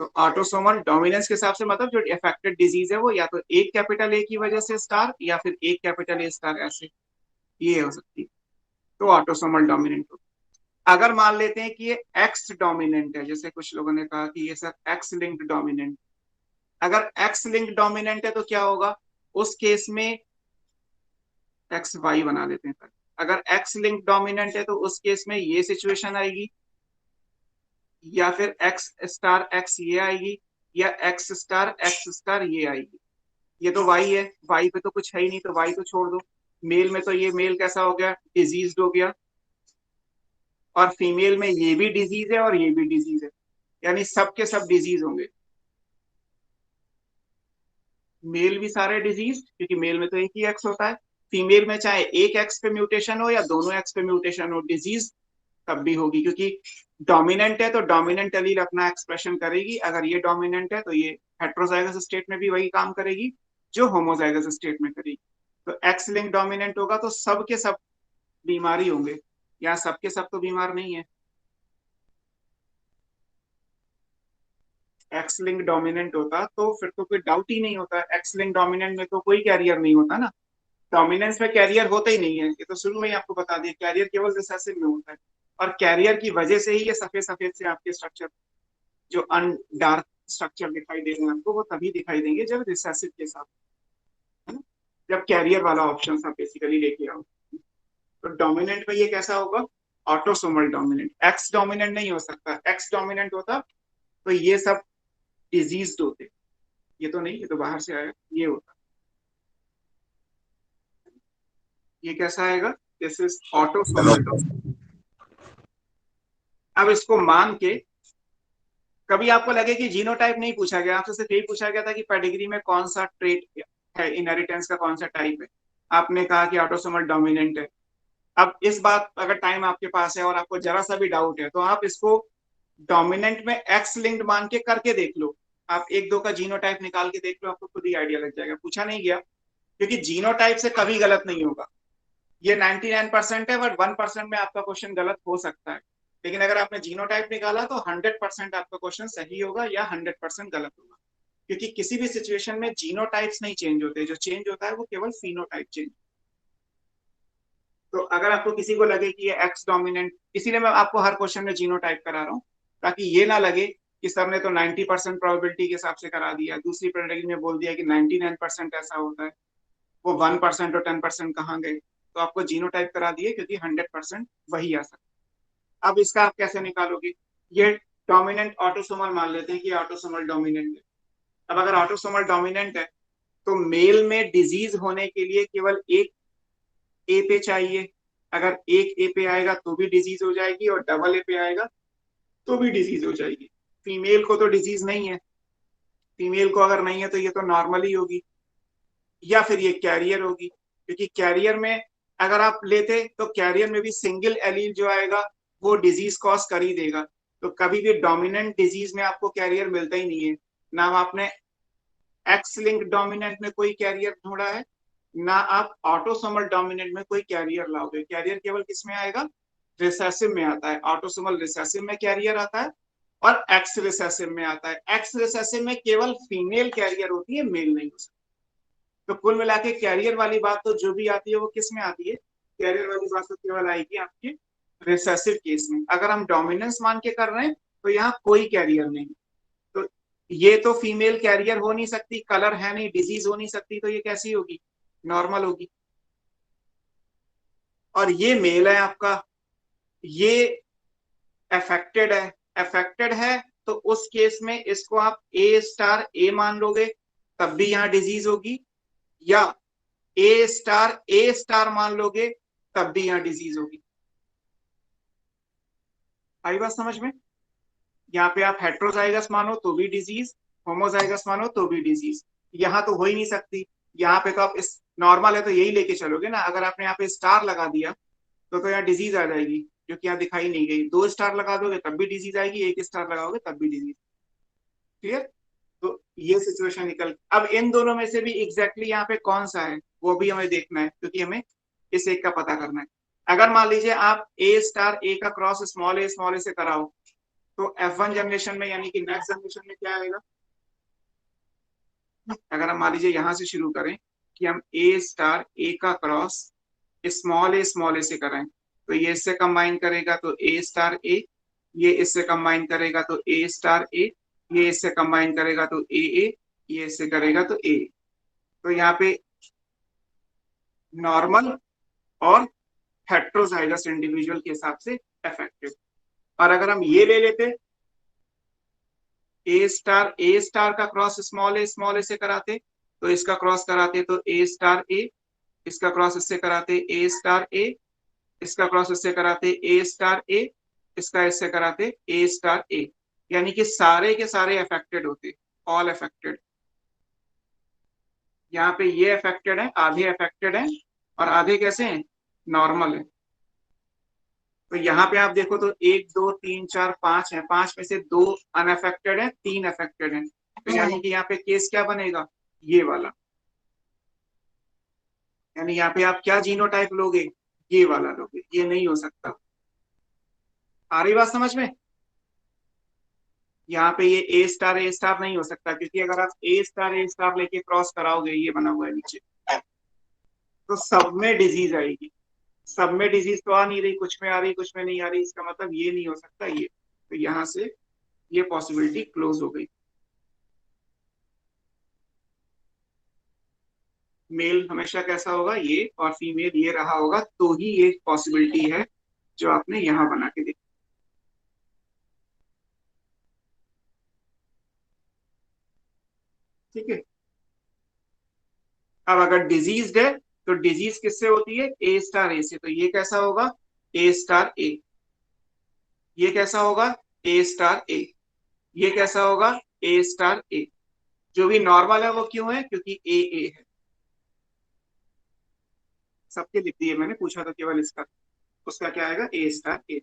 तो ऑटोसोमल डोमिनेंस के हिसाब से मतलब जो अफेक्टेड डिजीज है वो या तो एक कैपिटल ए की वजह से स्टार या फिर एक कैपिटल ए स्टार, ऐसे ये हो सकती है, तो ऑटोसोमल डोमिनेंट हो। अगर मान लेते हैं कि ये एक्स डोमिनेंट है, जैसे कुछ लोगों ने कहा कि ये सर एक्स लिंक्ड डोमिनेंट, अगर एक्स लिंक्ड डोमिनेंट है तो क्या होगा उस केस में, एक्स वाई बना लेते हैं। अगर एक्स लिंक्ड डोमिनेंट है तो उस केस में ये सिचुएशन आएगी, या फिर एक्स स्टार एक्स ये आएगी, या एक्स स्टार ये आएगी। ये तो वाई है, वाई पे तो कुछ है ही नहीं, तो वाई तो छोड़ दो। मेल में तो ये मेल कैसा हो गया, डिजीज हो गया, और फीमेल में ये भी डिजीज है और ये भी डिजीज है, यानी सब के सब डिजीज होंगे। मेल भी सारे डिजीज, क्योंकि मेल में तो एक ही एक्स होता है। फीमेल में चाहे एक एक्स पे म्यूटेशन हो या दोनों एक्स पे म्यूटेशन हो, डिजीज तब भी होगी, क्योंकि डोमिनेंट है तो डोमिनेंट एलील अपना एक्सप्रेशन करेगी। अगर ये डोमिनेंट है तो ये हेट्रोजाइगस स्टेट में भी वही काम करेगी जो होमोजाइगस स्टेट में करेगी। तो एक्स लिंक डोमिनेंट होगा तो सब के सब बीमारी होंगे, या सबके सब तो बीमार नहीं है। एक्स लिंक डोमिनेंट होता तो फिर तो कोई डाउट ही नहीं होता, एक्स लिंक डोमिनेंट में तो कोई कैरियर नहीं होता ना, डोमिनेंस में कैरियर होता ही नहीं है। ये तो शुरू में ही आपको बता दिया, कैरियर केवल रिसेसिव में होता है, और कैरियर की वजह से ही ये सफेद सफेद से आपके स्ट्रक्चर जो डार्क स्ट्रक्चर दिखाई दे रहे हैं आपको, वो तभी दिखाई देंगे जब रिसेसिव के साथ, है ना, जब कैरियर वाला ऑप्शन आप बेसिकली लेके आओ। तो डोमिनेंट में ये कैसा होगा, ऑटोसोमल डोमिनेंट। एक्स डोमिनेंट नहीं हो सकता, एक्स डोमिनेंट होता तो ये सब डिजीज होते, ये तो नहीं, ये तो बाहर से आया, ये होता, ये कैसा आएगा, दिस इज ऑटोसोमल डोमिनेंट। अब इसको मान के कभी आपको लगे कि जीनोटाइप नहीं पूछा गया, आपसे सिर्फ यही पूछा गया था कि पेडिग्री में कौन सा ट्रेट है, इनहेरिटेंस का कौन सा टाइप है, आपने कहा कि ऑटोसोमल डोमिनेंट है। अब इस बात अगर टाइम आपके पास है और आपको जरा सा भी डाउट है तो आप इसको डोमिनेंट में एक्स लिंक्ड मान के करके देख लो, आप एक दो का जीनोटाइप निकाल के देख लो, आपको खुद ही आइडिया लग जाएगा। पूछा नहीं गया, क्योंकि जीनोटाइप से कभी गलत नहीं होगा। ये 99% है, बट 1% में आपका क्वेश्चन गलत हो सकता है, लेकिन अगर आपने जीनोटाइप निकाला तो 100% आपका क्वेश्चन सही होगा या 100% गलत होगा, क्योंकि किसी भी सिचुएशन में जीनोटाइप्स नहीं चेंज होते, जो चेंज होता है वो केवल फिनोटाइप चेंज। तो अगर आपको किसी को लगे कि ये एक्स डोमिनेंट, इसीलिए मैं आपको हर क्वेश्चन में जीनोटाइप करा रहा हूँ, ताकि ये ना लगे कि सर ने तो 90% प्रोबेबिलिटी के हिसाब से करा दिया, दूसरी कैटेगरी में बोल दिया कि 99% ऐसा होता है, वो 1% और 10% कहाँ गए, तो आपको जीनोटाइप करा दिए क्योंकि 100% वही आ सकता। अब इसका आप कैसे निकालोगे, ये डोमिनेंट ऑटोसोमल मान लेते हैं कि ऑटोसोमल डोमिनेंट है। अब अगर ऑटोसोमल डोमिनेंट है तो मेल में डिजीज होने के लिए केवल एक ए पे चाहिए, अगर एक ए पे आएगा तो भी डिजीज हो जाएगी, और डबल ए पे आएगा तो भी डिजीज हो जाएगी। फीमेल को तो डिजीज नहीं है, फीमेल को अगर नहीं है तो ये तो नॉर्मल ही होगी, या फिर ये कैरियर होगी, क्योंकि कैरियर में अगर आप लेते तो कैरियर में भी सिंगल एलील जो आएगा वो डिजीज कॉज कर ही देगा। तो कभी भी डोमिनेंट डिजीज में आपको कैरियर मिलता ही नहीं है, ना आपने एक्स लिंक डोमिनेंट में कोई कैरियर ढूंढा है, ना आप ऑटोसोमल डोमिनेंट में कोई कैरियर लाओगे। कैरियर केवल किस में आएगा, रिसेसिव में आता है, ऑटोसोमल रिसेसिव में कैरियर आता है और एक्स रिसेसिव में आता है। एक्स रिसेसिव में केवल फीमेल कैरियर होती है, मेल नहीं हो सकता। तो कुल मिला के कैरियर वाली बात तो जो भी आती है वो किस में आती है, कैरियर वाली बात तो केवल आएगी आपके रिसेसिव केस में। अगर हम डोमिनेंस मान के कर रहे हैं तो यहाँ कोई कैरियर नहीं, तो ये तो फीमेल कैरियर हो नहीं सकती, कलर है नहीं, डिजीज हो नहीं सकती, तो ये कैसी होगी, नॉर्मल होगी। और ये मेल है आपका, ये अफेक्टेड है, अफेक्टेड है तो उस केस में इसको आप ए स्टार ए मान लोगे तब भी यहाँ डिजीज होगी, या ए स्टार मान लोगे तब भी यहाँ डिजीज होगी। आई बात समझ में, यहाँ पे आप हेट्रोजाइगस मानो तो भी डिजीज, होमोजाइगस मानो तो भी डिजीज, यहाँ तो हो ही नहीं सकती। यहाँ पे तो आप इस नॉर्मल है तो यही लेके चलोगे ना, अगर आपने यहाँ पे स्टार लगा दिया तो यहाँ डिजीज आ जाएगी जो कि यहाँ दिखाई नहीं गई। 2 स्टार लगा दोगे तब भी डिजीज आएगी, 1 स्टार लगाओगे तब भी डिजीज। क्लियर, तो ये सिचुएशन निकल। अब इन दोनों में से भी एग्जैक्टली यहाँ पे कौन सा है वो भी हमें देखना है, क्योंकि हमें इस एक का पता करना है। अगर मान लीजिए आप ए का क्रॉस स्मॉल ए से कराओ तो F1 जनरेशन में यानी कि नेक्स्ट जनरेशन में क्या आएगा? अगर हम मान लीजिए यहां से शुरू करें कि हम ए स्टार ए का क्रॉस स्मॉल ए से करें, तो ये इससे कंबाइन करेगा तो ए स्टार ए, ये इससे कंबाइन करेगा तो ए स्टार ए, ये इससे कंबाइन करेगा तो ए, ये इससे करेगा तो ए। तो यहाँ पे नॉर्मल और हेट्रोजाइगस इंडिविजुअल के हिसाब से अफेक्टेड। और अगर हम ये ले लेते ए स्टार का क्रॉस स्मॉल ए से कराते, तो इसका क्रॉस कराते तो ए स्टार ए, इसका क्रॉस इससे कराते ए स्टार ए, इसका क्रॉस इससे कराते ए स्टार ए, इसका इससे कराते ए स्टार ए, यानी कि सारे के सारे अफेक्टेड होते, ऑल अफेक्टेड। यहाँ पे ये अफेक्टेड है, आधे अफेक्टेड है और आधे कैसे हैं? नॉर्मल है। तो यहाँ पे आप देखो तो 1 2 3 4 5 है, 5 में से 2 अनअफेक्टेड है, 3 अफेक्टेड है। तो यानी कि यहाँ पे केस क्या बनेगा? ये वाला। यानी यहाँ पे आप क्या जीनोटाइप लोगे? ये वाला लोगे, ये नहीं हो सकता। आ रही बात समझ में? यहाँ पे ये ए स्टार नहीं हो सकता, क्योंकि अगर आप ए स्टार लेके क्रॉस कराओगे, ये बना हुआ है नीचे, तो सब में डिजीज आएगी। सब में डिजीज तो आ नहीं रही, कुछ में आ रही कुछ में नहीं आ रही, इसका मतलब ये नहीं हो सकता ये। तो यहाँ से ये पॉसिबिलिटी क्लोज हो गई। मेल हमेशा कैसा होगा? ये, और फीमेल ये रहा होगा, तो ही ये पॉसिबिलिटी है जो आपने यहाँ बना के देखी। ठीक है। अब अगर डिजीज है तो डिजीज किससे होती है? ए स्टार ए से। तो ये कैसा होगा? ए स्टार ए। ये कैसा होगा? ए स्टार ए। ये कैसा होगा? ए स्टार ए। जो भी नॉर्मल है वो क्यों है? क्योंकि ए है। सबके लिख दिए मैंने, पूछा तो केवल इसका, उसका क्या आएगा? ए स्टार ए।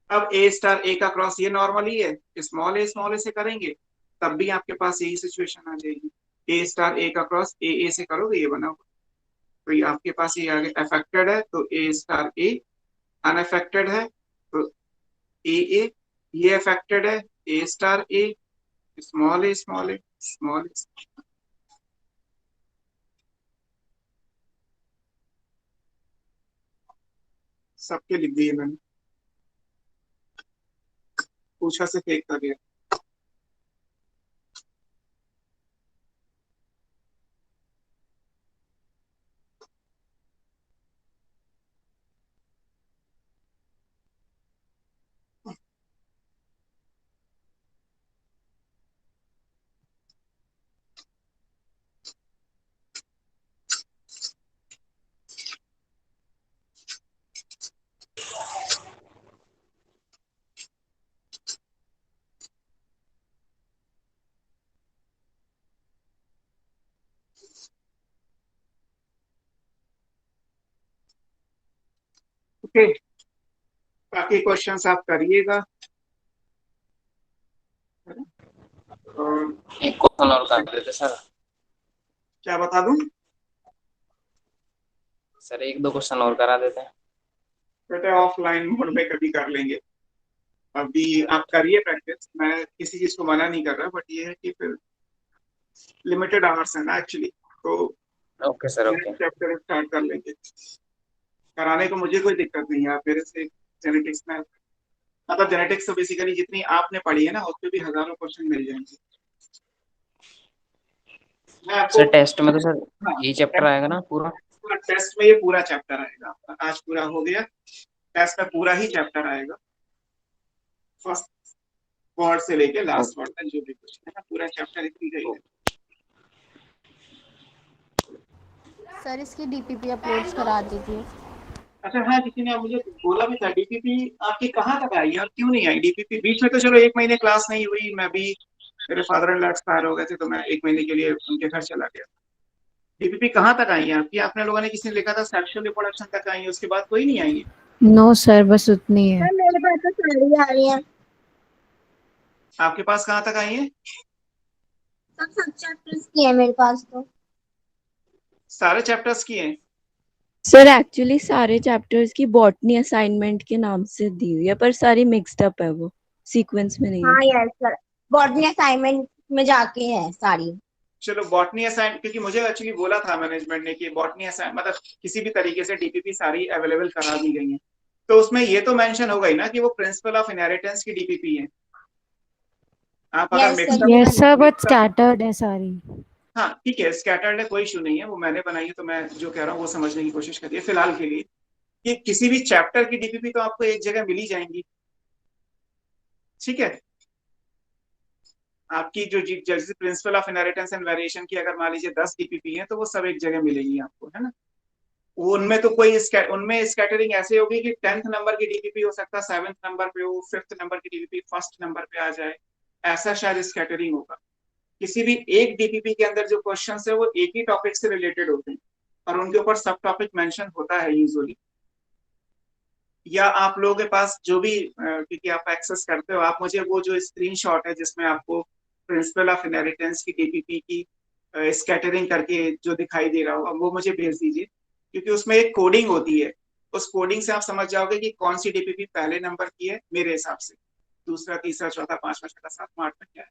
अब ए स्टार ए का क्रॉस ये नॉर्मल ही है, स्मॉल ए से करेंगे तब भी आपके पास यही सिचुएशन आ जाएगी। ए स्टार ए का क्रॉस ए से करोगे, ये बना हुआ। तो ये आपके पास ये आगे अफेक्टेड है तो ए स्टार ए, अनअफेक्टेड है तो ए, ये अफेक्टेड है ए स्टार ए, स्मॉल ए स्मॉल ए स्मॉल ए। सबके लिख दिए मैंने, पूछा से फेंक कर गया। ओके, बाकी क्वेश्चंस आप करिएगा। और एक क्वेश्चन और कर देते सर। क्या बता दूं? सर 1 2 क्वेश्चन और करा देते हैं। बेटे ऑफलाइन मोड में कभी कर लेंगे, अभी आप करिए प्रैक्टिस। मैं किसी चीज को मना नहीं कर रहा, बट ये है कि फिर लिमिटेड आवर्स है ना एक्चुअली, तो okay sir, okay. Chapter start कर लेंगे। कराने को मुझे कोई दिक्कत नहीं है, आप मेरे से जेनेटिक्स में, मतलब जेनेटिक्स तो बेसिकली जितनी आपने पढ़ी है ना, उसमें भी हजारों क्वेश्चन मिल जाएंगे। मैं आपको सर टेस्ट में तो सर हाँ, यही चैप्टर आएगा ना पूरा? टेस्ट में ये पूरा चैप्टर आएगा आपका। आज पूरा हो गया, टेस्ट में पूरा ही चैप्टर आएगा, फर्स्ट वर्ड से लेके लास्ट वर्ड तक जो भी कुछ है ना, पूरा चैप्टर इतनी गई है। सर इसकी डीपीपी अपलोड करा दीजिए। अच्छा हाँ, किसी ने मुझे बोला भी था डीपीपी आपकी कहाँ तक आई और क्यों नहीं आई डीपीपी? बीच में तो चलो 1 महीने क्लास नहीं हुई, मैं भी, मेरे फादर इन लॉ एक्सपायर हो गए थे, तो मैं 1 महीने के लिए उनके घर चला गया। डीपीपी कहाँ तक आई है आपकी? आपने लोगों ने, किसी ने लिखा था सेक्सुअल रिप्रोडक्शन तक आई है, उसके बाद कोई नहीं आई है? नो सर, बस उतनी है। मेरे पास तो सारी आ रही है। आपके पास कहाँ तक आई है? सब चैप्टर्स की है मेरे पास तो। सारे चैप्टर्स की हैं? सर एक्चुअली सारे चैप्टर्स की बॉटनी असाइनमेंट के नाम से दी हुई है, पर सारी मिक्स्ड अप है, वो सीक्वेंस में नहीं है। हाँ यस सर, बॉटनी असाइनमेंट में जाके है सारी। चलो बॉटनी असाइन, क्योंकि मुझे एक्चुअली बोला था मैनेजमेंट ने कि बॉटनी असाइन मतलब किसी भी तरीके से डीपीपी सारी अवेलेबल करा दी गई है, तो उसमें ये तो मेंशन हो गई ना कि वो प्रिंसिपल ऑफ इनहेरिटेंस की डीपीपी है। आप अगर yes sir, mixup, yes sir, but scattered है सारी। हाँ ठीक है, स्कैटर्ड है, कोई इशू नहीं है, वो मैंने बनाई है, तो मैं जो कह रहा हूँ वो समझने की कोशिश करिए फिलहाल के लिए कि किसी भी चैप्टर की डीपीपी तो आपको एक जगह मिल ही जाएंगी। ठीक है, आपकी जो जैसे principal of inheritance and variation की अगर मान लीजिए 10 डीपीपी है तो वो सब एक जगह मिलेगी आपको, है ना। वो उनमें तो कोई उनमें स्कैटरिंग ऐसे होगी कि 10th नंबर की डीपीपी हो सकता है 7th नंबर पे हो, 5th नंबर की डीपीपी फर्स्ट नंबर पे आ जाए, ऐसा शायद स्कैटरिंग होगा। किसी भी एक डीपीपी के अंदर जो क्वेश्चन है वो एक ही टॉपिक से रिलेटेड होते हैं और उनके ऊपर सब टॉपिक मेंशन होता है यूजुअली। या आप लोगों के पास जो भी क्योंकि आप एक्सेस करते हो, आप मुझे वो जो स्क्रीनशॉट है जिसमें आपको प्रिंसिपल ऑफ इनहेरिटेंस की डीपीपी की स्कैटरिंग करके जो दिखाई दे रहा होगा वो मुझे भेज दीजिए, क्योंकि उसमें एक कोडिंग होती है। उस कोडिंग से आप समझ जाओगे कि कौन सी डीपीपी पहले नंबर की है मेरे हिसाब से, दूसरा तीसरा चौथा पांचवा छठा सातवां आठवां क्या है,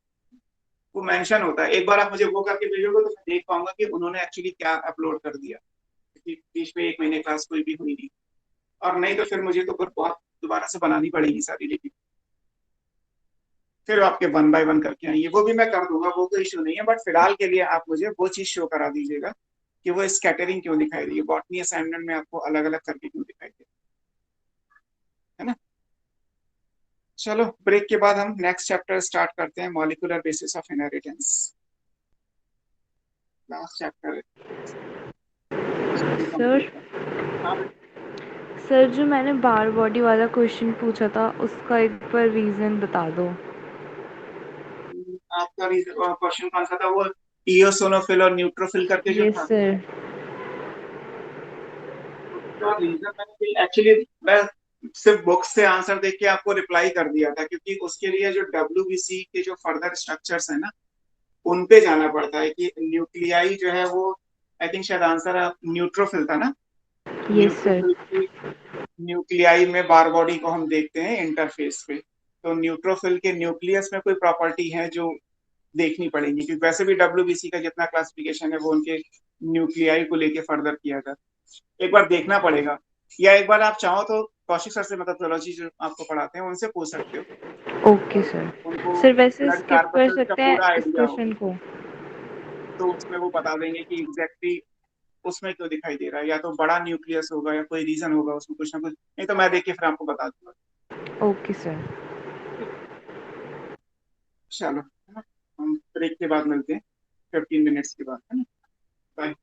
वो मेंशन होता है। एक बार आप मुझे वो करके भेजोगे तो मैं देख पाऊंगा कि उन्होंने एक्चुअली क्या अपलोड कर दिया, क्योंकि बीच में 1 महीने क्लास कोई भी हुई नहीं, और नहीं तो फिर मुझे तो फिर बहुत दोबारा से बनानी पड़ेगी सारी डीपीपी, फिर आपके 1 बाय 1 करके आएंगे, वो भी मैं कर दूंगा, वो कोई इशू नहीं है। बट फिलहाल के लिए आप मुझे वो चीज शो करा दीजिएगा कि वो स्कैटरिंग क्यों दिखाई दी है, बॉटनी असाइनमेंट में आपको अलग अलग करके क्यों दिखाई दे, है ना। चलो ब्रेक के बाद हम नेक्स्ट चैप्टर स्टार्ट करते हैं, molecular basis of inheritance, last chapter. Sir sir जो मैंने बार बॉडी वाला क्वेश्चन पूछा था उसका एक बार रीजन बता दो। आपका क्वेश्चन कौन सा था, वो इओसोनोफिल और न्यूट्रोफिल करके जो यस था। सर। उसका रीजन मैंने एक्चुअली मैं सिर्फ बुक से आंसर देख के आपको रिप्लाई कर दिया था, क्योंकि उसके लिए जो डब्ल्यूबीसी के जो फर्दर स्ट्रक्चर्स है ना उन पे जाना पड़ता है कि न्यूक्लियाई जो है वो, आई थिंक शायद आंसर न्यूट्रोफिल था ना। Yes sir. न्यूट्रोफिल की न्यूक्लियाई में बार बॉडी को हम देखते हैं इंटरफेस पे, तो न्यूट्रोफिल के न्यूक्लियस में कोई प्रॉपर्टी है जो देखनी पड़ेगी, क्योंकि वैसे भी डब्ल्यूबीसी का जितना क्लासिफिकेशन है वो उनके न्यूक्लियाई को लेके फर्दर किया था, एक बार देखना पड़ेगा। या एक बार आप चाहो तो कौशिक सर से मेथोडोलॉजी जो आपको पढ़ाते हैं उनसे पूछ सकते हो, ओके सर। उनको सर वैसे ब्लड स्किप कर कार्पसेस का सकते हैं पूरा इस आइडिया हो, क्वेश्चन को। तो उसमें वो बता देंगे कि एग्जैक्टली उसमें क्यों दिखाई दे रहा है, या तो बड़ा न्यूक्लियस होगा या कोई रीजन होगा उसमें कुछ ना कुछ, नहीं तो मैं देख के फिर आपको बता दूंगा। Okay sir. चलो है ना, हम ब्रेक के बाद मिलते हैं 15 मिनट्स के बाद, है ना। बाय।